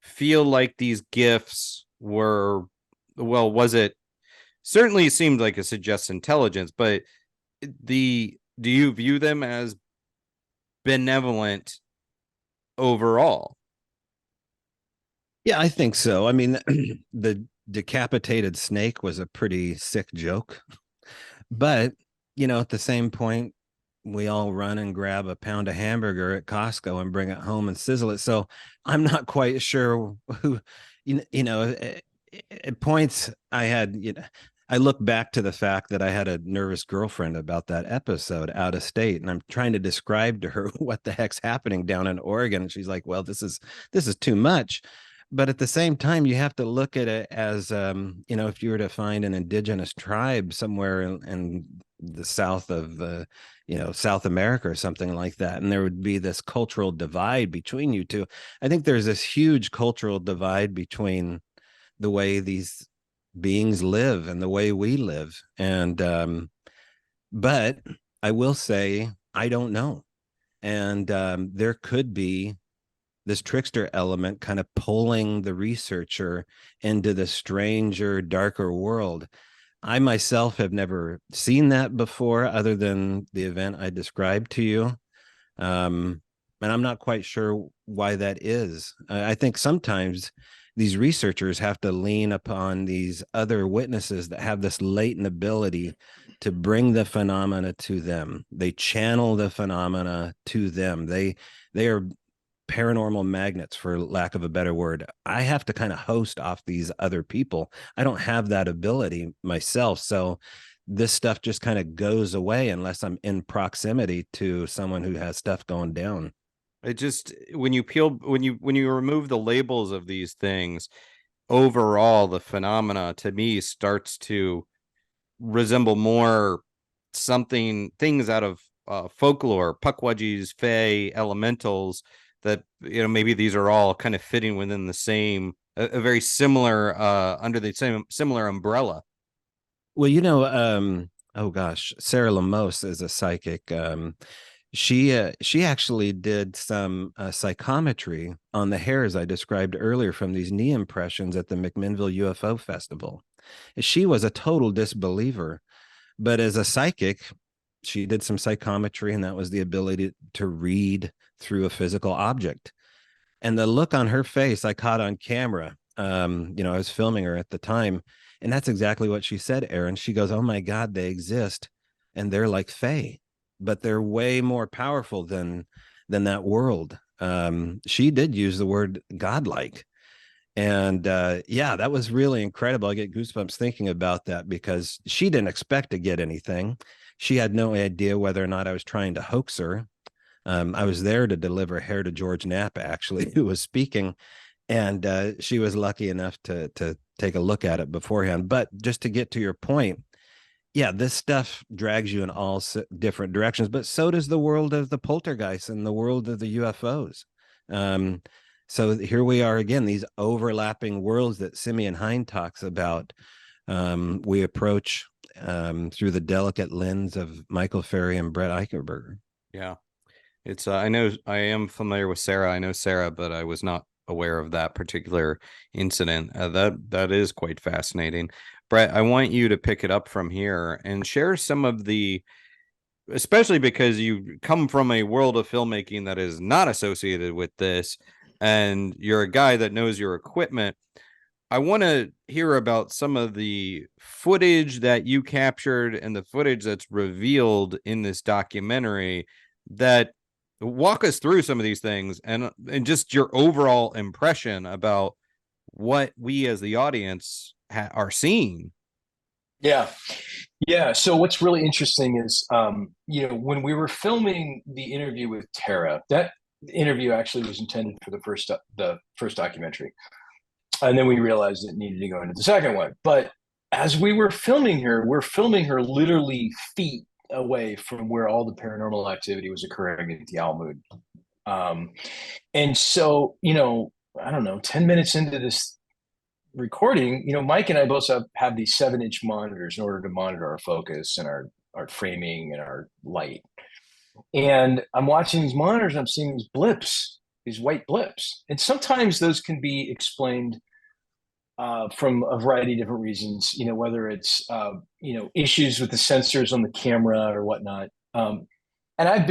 feel like these gifts were, was it certainly seemed like it suggests intelligence, but do you view them as benevolent overall? Yeah, I think so. I mean, the decapitated snake was a pretty sick joke, but at the same point, we all run and grab a pound of hamburger at Costco and bring it home and sizzle it. So I'm not quite sure who, at points I had, I look back to the fact that I had a nervous girlfriend about that episode out of state, and I'm trying to describe to her what the heck's happening down in Oregon. And she's like, well, this is too much. But at the same time, you have to look at it as, if you were to find an indigenous tribe somewhere in the south of, South America or something like that, and there would be this cultural divide between you two. I think there's this huge cultural divide between the way these beings live and the way we live. And, but I will say, I don't know. And there could be this trickster element kind of pulling the researcher into the stranger, darker world. I myself have never seen that before, other than the event I described to you. And I'm not quite sure why that is. I think sometimes these researchers have to lean upon these other witnesses that have this latent ability to bring the phenomena to them. They channel the phenomena to them. They are paranormal magnets, for lack of a better word. I have to kind of host off these other people. I don't have that ability myself. So this stuff just kind of goes away unless I'm in proximity to someone who has stuff going down. It just, when you remove the labels of these things, overall the phenomena to me starts to resemble more things out of folklore, puckwudgies, fae, elementals, that maybe these are all kind of fitting within the same a very similar under the same similar umbrella. Well, oh gosh, Sarah Lamos is a psychic. She actually did some psychometry on the hairs I described earlier from these knee impressions at the McMinnville UFO Festival. She was a total disbeliever, but as a psychic, she did some psychometry, and that was the ability to read through a physical object. And the look on her face I caught on camera. I was filming her at the time, and that's exactly what she said, Erin. She goes, "Oh my God, they exist, and they're like fae, but they're way more powerful than that world." She did use the word godlike. And yeah, that was really incredible. I get goosebumps thinking about that, because she didn't expect to get anything. She had no idea whether or not I was trying to hoax her. I was there to deliver hair to George Knapp, actually, who was speaking, and she was lucky enough to take a look at it beforehand. But just to get to your point, yeah, this stuff drags you in all different directions, but so does the world of the poltergeists and the world of the UFOs. So here we are again, these overlapping worlds that Simeon Hein talks about. We approach through the delicate lens of Michael Ferry and Brett Eichenberger. Yeah. It's I know I am familiar with Sarah. I know Sarah, but I was not aware of that particular incident. That is quite fascinating. Brett, I want you to pick it up from here and share some of the, especially because you come from a world of filmmaking that is not associated with this, and you're a guy that knows your equipment. I want to hear about some of the footage that you captured and the footage that's revealed in this documentary. That walk us through some of these things, and just your overall impression about what we as the audience are seeing. Yeah. Yeah. So what's really interesting is, when we were filming the interview with Tara, that interview actually was intended for the first documentary. And then we realized it needed to go into the second one. But as we were filming her, we're filming her literally feet away from where all the paranormal activity was occurring at the Almud. And so, I don't know, 10 minutes into this recording, Mike and I both have these 7-inch monitors in order to monitor our focus and our framing and our light. And I'm watching these monitors, I'm seeing these blips, these white blips. And sometimes those can be explained from a variety of different reasons, whether it's, issues with the sensors on the camera or whatnot. And I've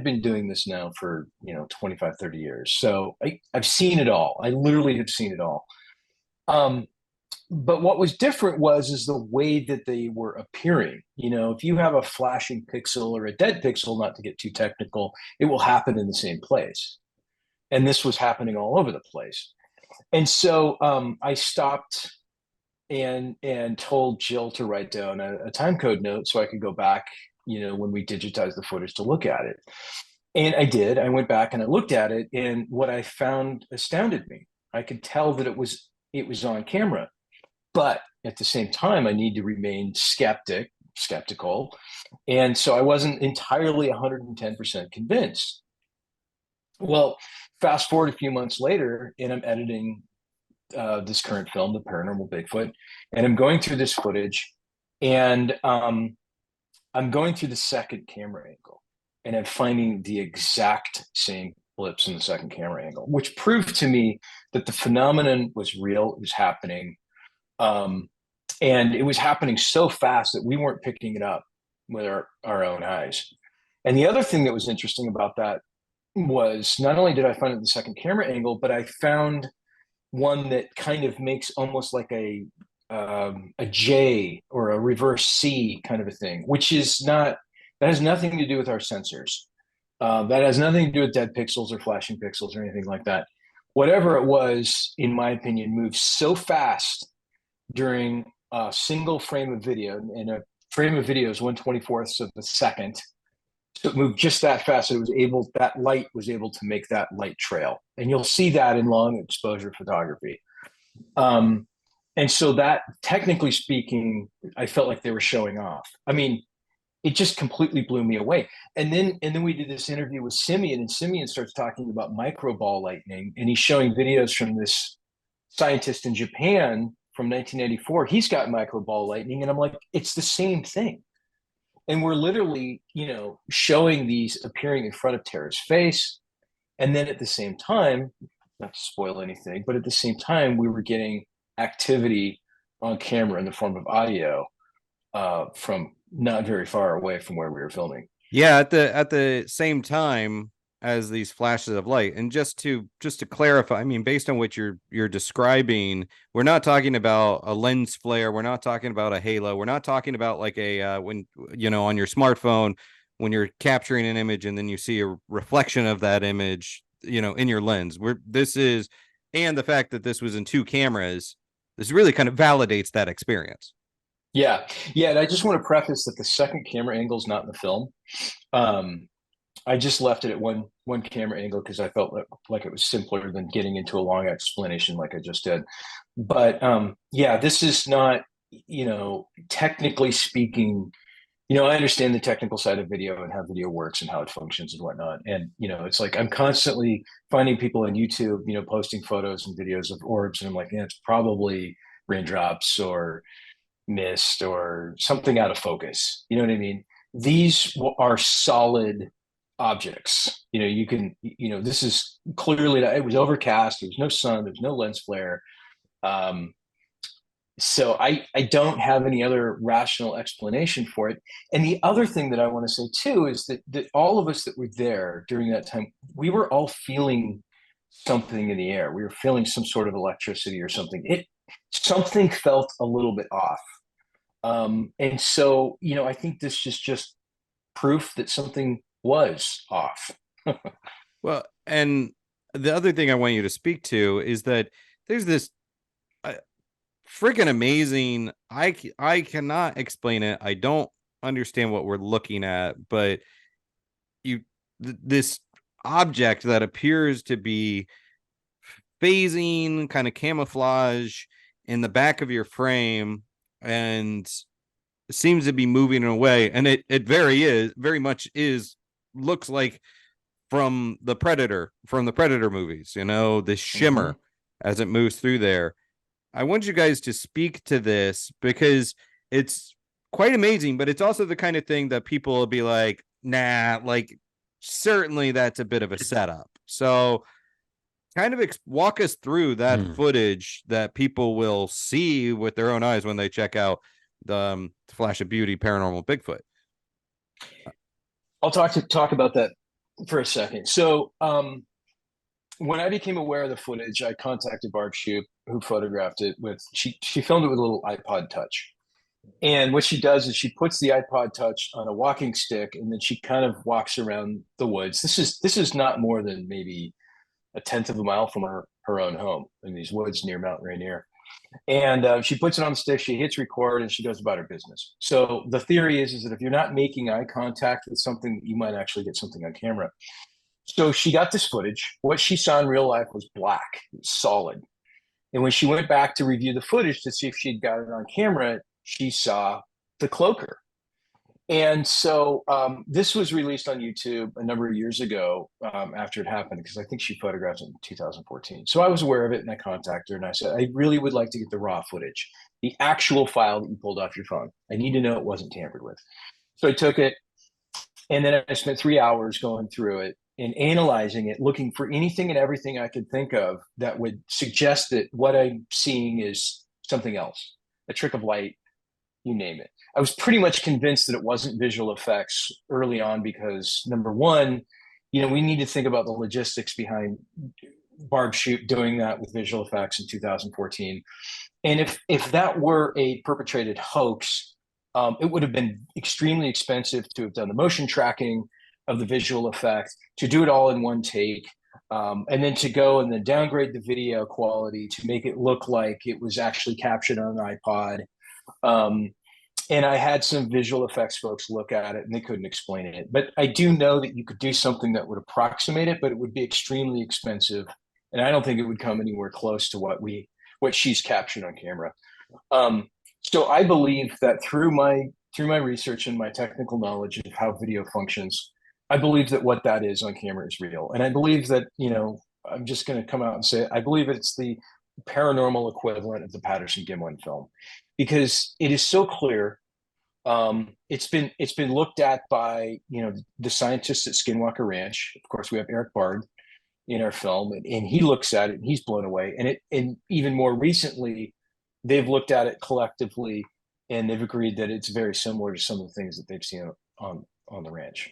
been doing this now for, 25, 30 years. So I've seen it all. I literally have seen it all. But what was different is the way that they were appearing. If you have a flashing pixel or a dead pixel, not to get too technical, it will happen in the same place. And this was happening all over the place. And so I stopped and told Jill to write down a time code note so I could go back, when we digitized the footage, to look at it. And I did. I went back and I looked at it, and what I found astounded me. I could tell that it was on camera, but at the same time, I need to remain skeptical. And so I wasn't entirely 110% convinced. Well, fast forward a few months later, and I'm editing this current film, The Paranormal Bigfoot, and I'm going through this footage, and I'm going through the second camera angle, and I'm finding the exact same blips in the second camera angle, which proved to me that the phenomenon was real, it was happening, and it was happening so fast that we weren't picking it up with our own eyes. And the other thing that was interesting about that was, not only did I find it in the second camera angle, but I found one that kind of makes almost like a J or a reverse C kind of a thing, which is not, that has nothing to do with our sensors. That has nothing to do with dead pixels or flashing pixels or anything like that. Whatever it was, in my opinion, moved so fast during a single frame of video, and a frame of video is 1/24th of a second. So it moved just that fast. That light was able to make that light trail. And you'll see that in long exposure photography. And so that, technically speaking, I felt like they were showing off. I mean, it just completely blew me away. And then we did this interview with Simeon, and Simeon starts talking about microball lightning, and he's showing videos from this scientist in Japan from 1984. He's got microball lightning, and I'm like, it's the same thing. And we're literally, showing these appearing in front of Tara's face. And then at the same time, not to spoil anything, but at the same time, we were getting activity on camera in the form of audio from not very far away from where we were filming. Yeah, at the same time as these flashes of light. And just to clarify, I mean, based on what you're describing, we're not talking about a lens flare, we're not talking about a halo, we're not talking about like a when on your smartphone when you're capturing an image and then you see a reflection of that image, in your lens. And the fact that this was in two cameras, this really kind of validates that experience. Yeah, yeah, and I just want to preface that the second camera angle is not in the film. I just left it at one camera angle because I felt like it was simpler than getting into a long explanation like I just did. But yeah, this is not, technically speaking, I understand the technical side of video and how video works and how it functions and whatnot. And, it's like I'm constantly finding people on YouTube, posting photos and videos of orbs. And I'm like, yeah, it's probably raindrops or mist or something out of focus. You know what I mean? These are solid objects. You can, this is clearly, it was overcast. There was no sun. There was no lens flare. So I don't have any other rational explanation for it. And the other thing that I want to say too is that all of us that were there during that time, we were all feeling something in the air. We were feeling some sort of electricity or something. Something felt a little bit off. And so, I think this is just proof that something was off. Well, and the other thing I want you to speak to is that there's this freaking amazing, I cannot explain it. I don't understand what we're looking at, but this object that appears to be phasing, kind of camouflage in the back of your frame, and seems to be moving away, and it very much looks like from the Predator movies, the shimmer as it moves through there. I want you guys to speak to this because it's quite amazing, but it's also the kind of thing that people will be like, nah, like certainly that's a bit of a setup. So kind of walk us through that footage that people will see with their own eyes when they check out the Flash of Beauty Paranormal Bigfoot. I'll talk about that for a second. So when I became aware of the footage, I contacted Barb Shoup, who photographed it she filmed it with a little iPod Touch. And what she does is she puts the iPod Touch on a walking stick, and then she kind of walks around the woods. This is not more than maybe a tenth of a mile from her own home in these woods near Mount Rainier. And she puts it on the stick, she hits record, and she goes about her business. So the theory is that if you're not making eye contact with something, you might actually get something on camera. So she got this footage. What she saw in real life was black, solid. And when she went back to review the footage to see if she'd got it on camera, she saw the cloaker. And so this was released on YouTube a number of years ago after it happened, because I think she photographed it in 2014. So I was aware of it, and I contacted her and I said, I really would like to get the raw footage, the actual file that you pulled off your phone. I need to know it wasn't tampered with. So I took it, and then I spent 3 hours going through it and analyzing it, looking for anything and everything I could think of that would suggest that what I'm seeing is something else, a trick of light, you name it. I was pretty much convinced that it wasn't visual effects early on because, number one, we need to think about the logistics behind Barb Shoup doing that with visual effects in 2014. And if that were a perpetrated hoax, it would have been extremely expensive to have done the motion tracking of the visual effect, to do it all in one take, and then to go and then downgrade the video quality to make it look like it was actually captured on an iPod. And I had some visual effects folks look at it, and they couldn't explain it. But I do know that you could do something that would approximate it, but it would be extremely expensive. And I don't think it would come anywhere close to what she's captured on camera. So I believe that through my research and my technical knowledge of how video functions, I believe that what that is on camera is real. And I believe that, I'm just going to come out and say, I believe it's the paranormal equivalent of the Patterson-Gimlin film, because it is so clear. It's been looked at by, the scientists at Skinwalker Ranch. Of course, we have Eric Bard in our film, and he looks at it and he's blown away. And even more recently, they've looked at it collectively and they've agreed that it's very similar to some of the things that they've seen on the ranch.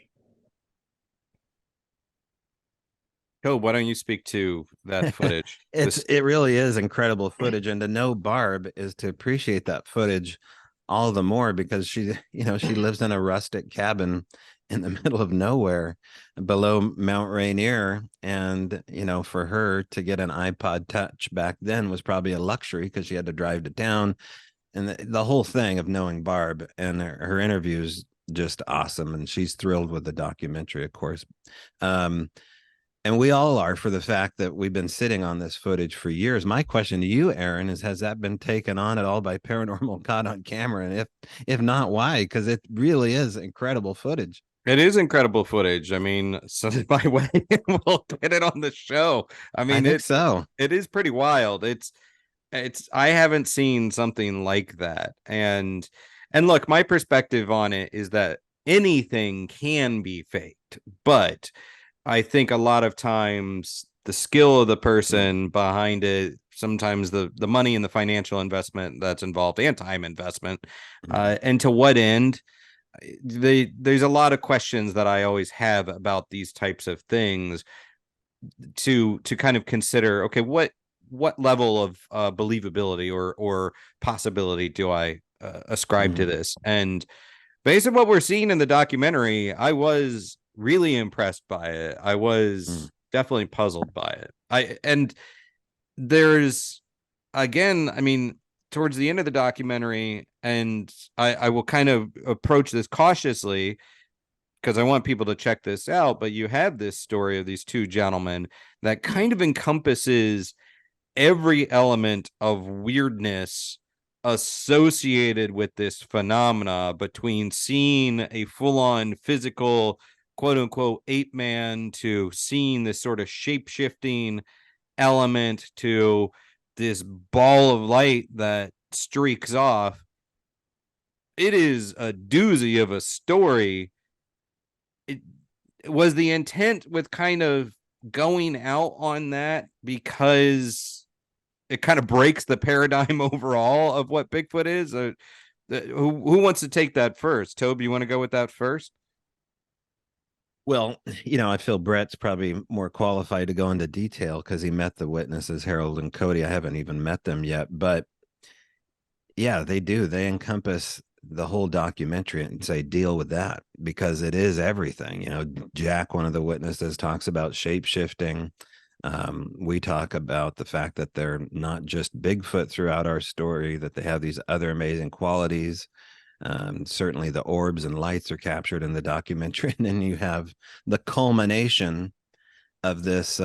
Cool. Why don't you speak to that footage? It really is incredible footage, and to know Barb is to appreciate that footage all the more, because she lives in a rustic cabin in the middle of nowhere below Mount Rainier, and for her to get an iPod Touch back then was probably a luxury, because she had to drive to town, and the whole thing of knowing Barb, and her interviews just awesome, and she's thrilled with the documentary, of course. And we all are, for the fact that we've been sitting on this footage for years. My question to you, Erin, is: has that been taken on at all by Paranormal Caught on Camera? And if not, why? Because it really is incredible footage. It is incredible footage. I mean, so by way, we'll get it on the show. I mean, I think so. It is pretty wild. I haven't seen something like that. And look, my perspective on it is that anything can be faked, but I think a lot of times the skill of the person behind it, sometimes the money and the financial investment that's involved, and time investment, and to what end, there's a lot of questions that I always have about these types of things to kind of consider. Okay, what level of believability or possibility do I ascribe to this? And based on what we're seeing in the documentary, I was really impressed by it. I was definitely puzzled by it. And there's, again, I mean, towards the end of the documentary, and I will kind of approach this cautiously because I want people to check this out, but you have this story of these two gentlemen that kind of encompasses every element of weirdness associated with this phenomena, between seeing a full-on physical quote unquote ape man, to seeing this sort of shape-shifting element, to this ball of light that streaks off. It is a doozy of a story. It was the intent with kind of going out on that because it kind of breaks the paradigm overall of what Bigfoot is. Who wants to take that first? Tobe, you want to go with that first? Well, I feel Brett's probably more qualified to go into detail because he met the witnesses, Harold and Cody. I haven't even met them yet, but yeah, they do. They encompass the whole documentary and say, deal with that, because it is everything. Jack, one of the witnesses, talks about shape shifting. We talk about the fact that they're not just Bigfoot throughout our story, that they have these other amazing qualities. Certainly the orbs and lights are captured in the documentary. And then you have the culmination of this,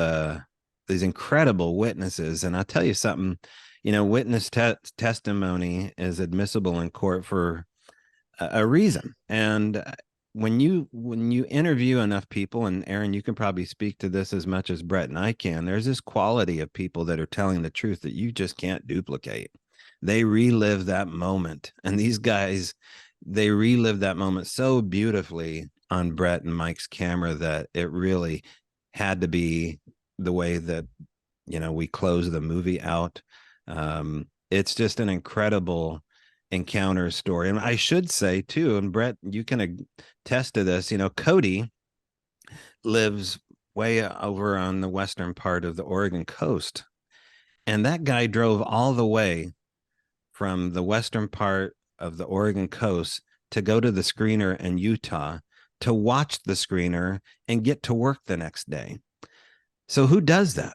these incredible witnesses. And I'll tell you something, witness testimony is admissible in court for a reason. And when you interview enough people, and Erin, you can probably speak to this as much as Brett and I can, there's this quality of people that are telling the truth that you just can't duplicate. They relive that moment, and these guys, they relive that moment so beautifully on Brett and Mike's camera that it really had to be the way that we close the movie out. It's just an incredible encounter story. And I should say too, and Brett, you can attest to this, Cody lives way over on the western part of the Oregon coast, and that guy drove all the way from the western part of the Oregon coast to go to the screener in Utah to watch the screener and get to work the next day. So who does that?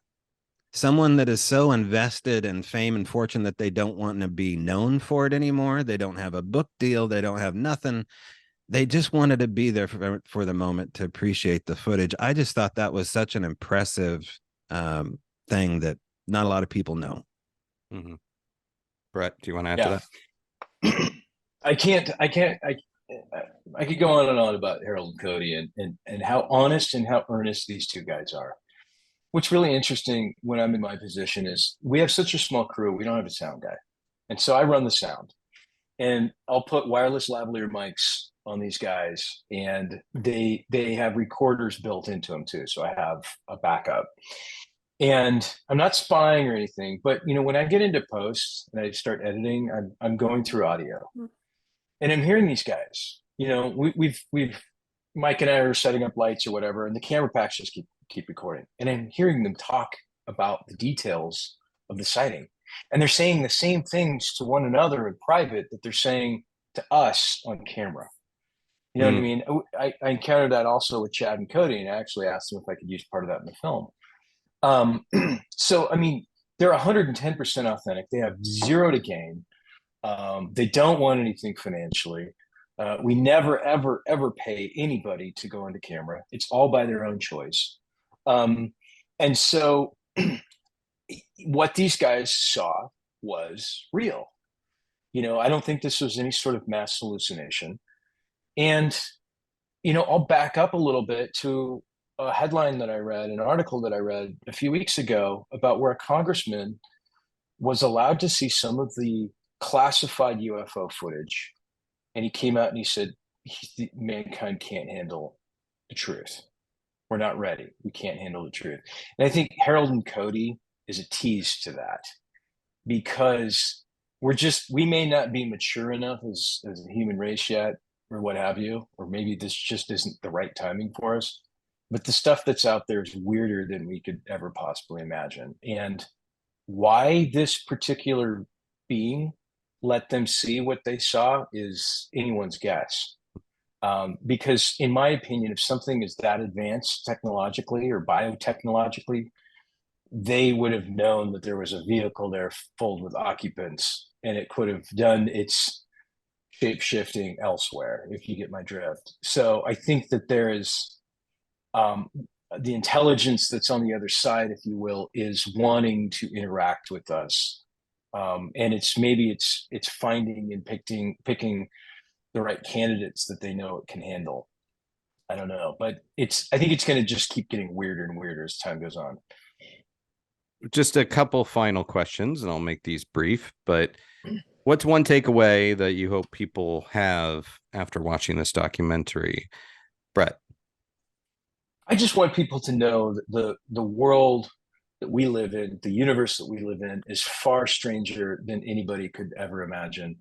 Someone that is so invested in fame and fortune that they don't want to be known for it anymore. They don't have a book deal. They don't have nothing. They just wanted to be there for the moment to appreciate the footage. I just thought that was such an impressive thing that not a lot of people know. Mm-hmm. Brett, do you want to add to that? I could go on and on about Harold and Cody and how honest and how earnest these two guys are. What's really interesting when I'm in my position is we have such a small crew. We don't have a sound guy. And so I run the sound, and I'll put wireless lavalier mics on these guys, and they have recorders built into them too. So I have a backup. And I'm not spying or anything, but when I get into post and I start editing, I'm going through audio. And I'm hearing these guys, we've Mike and I are setting up lights or whatever, and the camera packs just keep recording. And I'm hearing them talk about the details of the sighting. And they're saying the same things to one another in private that they're saying to us on camera. You know what I mean? I encountered that also with Chad and Cody, and I actually asked them if I could use part of that in the film. So, I mean, they're 110% authentic. They have zero to gain. They don't want anything financially. We never, ever, ever pay anybody to go into camera. It's all by their own choice. And so what these guys saw was real. I don't think this was any sort of mass hallucination. And, I'll back up a little bit to a headline that I read, an article that I read a few weeks ago about where a congressman was allowed to see some of the classified UFO footage. And he came out and he said, mankind can't handle the truth. We're not ready. We can't handle the truth. And I think Harold and Cody is a tease to that, because we may not be mature enough as a human race yet, or what have you, or maybe this just isn't the right timing for us. But the stuff that's out there is weirder than we could ever possibly imagine. And why this particular being let them see what they saw is anyone's guess. Because in my opinion, if something is that advanced technologically or biotechnologically, they would have known that there was a vehicle there filled with occupants, and it could have done its shape shifting elsewhere, if you get my drift. So I think that there is the intelligence that's on the other side, if you will, is wanting to interact with us. And it's finding and picking the right candidates that they know it can handle. I don't know, but I think it's going to just keep getting weirder and weirder as time goes on. Just a couple final questions, and I'll make these brief, but what's one takeaway that you hope people have after watching this documentary, Brett? I just want people to know that the world that we live in, the universe that we live in, is far stranger than anybody could ever imagine.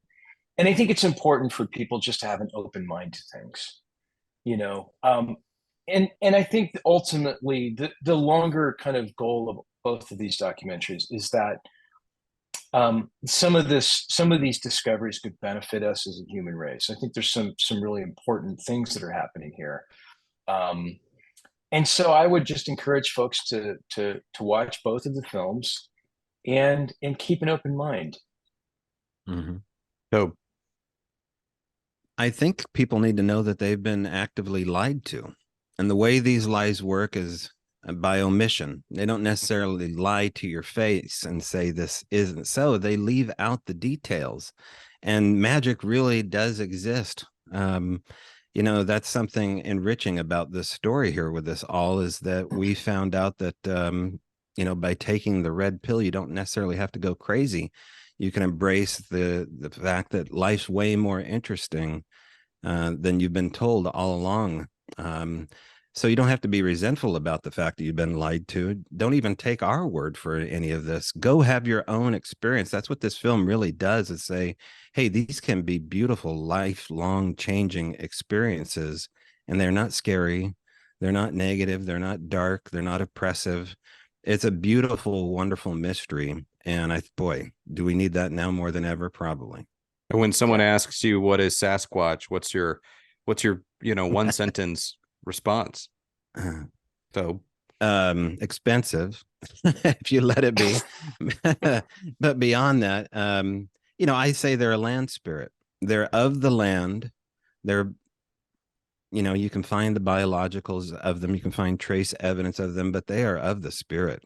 And I think it's important for people just to have an open mind to things, and I think ultimately the longer kind of goal of both of these documentaries is that some of these discoveries could benefit us as a human race. I think there's some really important things that are happening here. And so I would just encourage folks to watch both of the films and keep an open mind. Mm-hmm. So I think people need to know that they've been actively lied to. And the way these lies work is by omission. They don't necessarily lie to your face and say this isn't so. They leave out the details. And magic really does exist. That's something enriching about this story here with this all, is that we found out that, by taking the red pill, you don't necessarily have to go crazy. You can embrace the fact that life's way more interesting than you've been told all along. So you don't have to be resentful about the fact that you've been lied to. Don't even take our word for any of this. Go have your own experience. That's what this film really does, is say, hey, these can be beautiful, lifelong changing experiences. And they're not scary. They're not negative. They're not dark. They're not oppressive. It's a beautiful, wonderful mystery. And boy, do we need that now more than ever? Probably. And when someone asks you, what is Sasquatch? What's your one sentence response? So expensive if you let it be. But beyond that, I say they're a land spirit. They're of the land. They're, you can find the biologicals of them, you can find trace evidence of them, but they are of the spirit,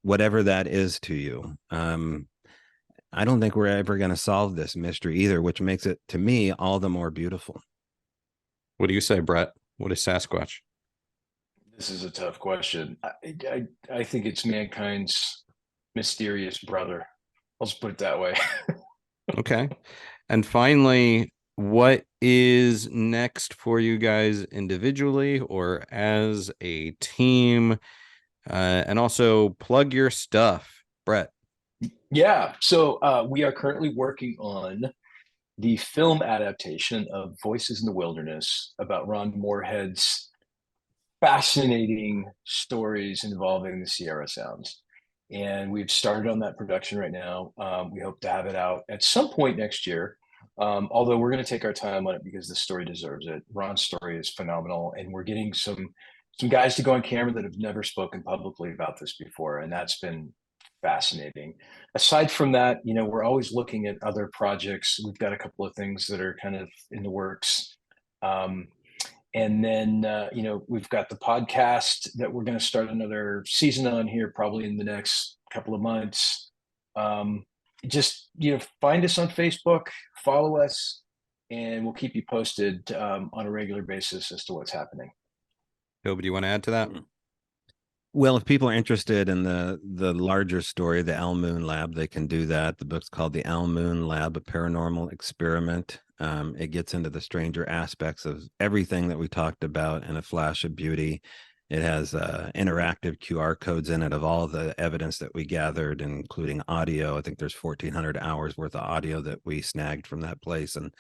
whatever that is to you. I don't think we're ever going to solve this mystery either, which makes it, to me, all the more beautiful. What do you say, Brett? What is Sasquatch? This is a tough question. I think it's mankind's mysterious brother. Let's put it that way. Okay. And finally, what is next for you guys individually or as a team? And also plug your stuff, Brett. Yeah. So we are currently working on the film adaptation of Voices in the Wilderness about Ron Moorhead's fascinating stories involving the Sierra Sounds. And we've started on that production right now. We hope to have it out at some point next year. Although we're going to take our time on it because the story deserves it. Ron's story is phenomenal, and we're getting some guys to go on camera that have never spoken publicly about this before, and that's been fascinating. Aside from that, we're always looking at other projects. We've got a couple of things that are kind of in the works. And then, we've got the podcast that we're going to start another season on here, probably in the next couple of months. Just, find us on Facebook, follow us, and we'll keep you posted on a regular basis as to what's happening. Tobe, do you want to add to that? Well, if people are interested in the larger story, the Al Moon Lab, they can do that. The book's called The Al Moon Lab, a Paranormal Experiment. It gets into the stranger aspects of everything that we talked about in a flash of beauty. It has interactive QR codes in it of all the evidence that we gathered, including audio. I think there's 1,400 hours worth of audio that we snagged from that place. And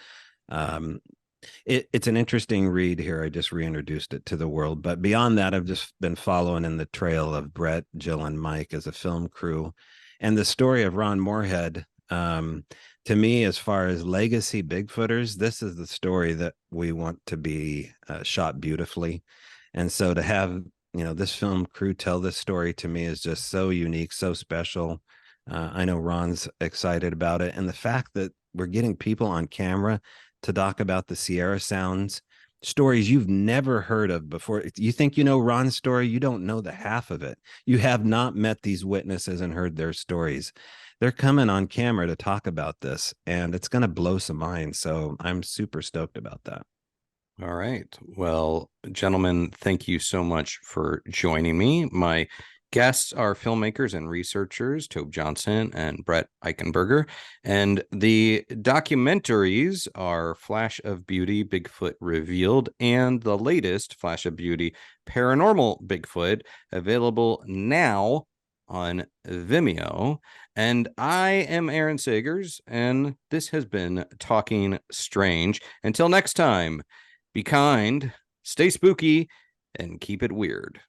it's an interesting read here. I just reintroduced it to the world. But beyond that, I've just been following in the trail of Brett, Jill, and Mike as a film crew. And the story of Ron Moorhead, to me, as far as legacy Bigfooters, this is the story that we want to be shot beautifully. And so to have, this film crew tell this story, to me, is just so unique, so special. I know Ron's excited about it. And the fact that we're getting people on camera to talk about the Sierra Sounds, stories you've never heard of before. You think you know Ron's story, you don't know the half of it. You have not met these witnesses and heard their stories. They're coming on camera to talk about this, and it's going to blow some minds. So I'm super stoked about that. All right. Well, gentlemen, thank you so much for joining me. My guests are filmmakers and researchers Tobe Johnson and Brett Eichenberger, and the documentaries are Flash of Beauty, Bigfoot Revealed, and the latest Flash of Beauty, Paranormal Bigfoot, available now on Vimeo. And I am Aaron Sagers, and this has been Talking Strange. Until next time, be kind, stay spooky, and keep it weird.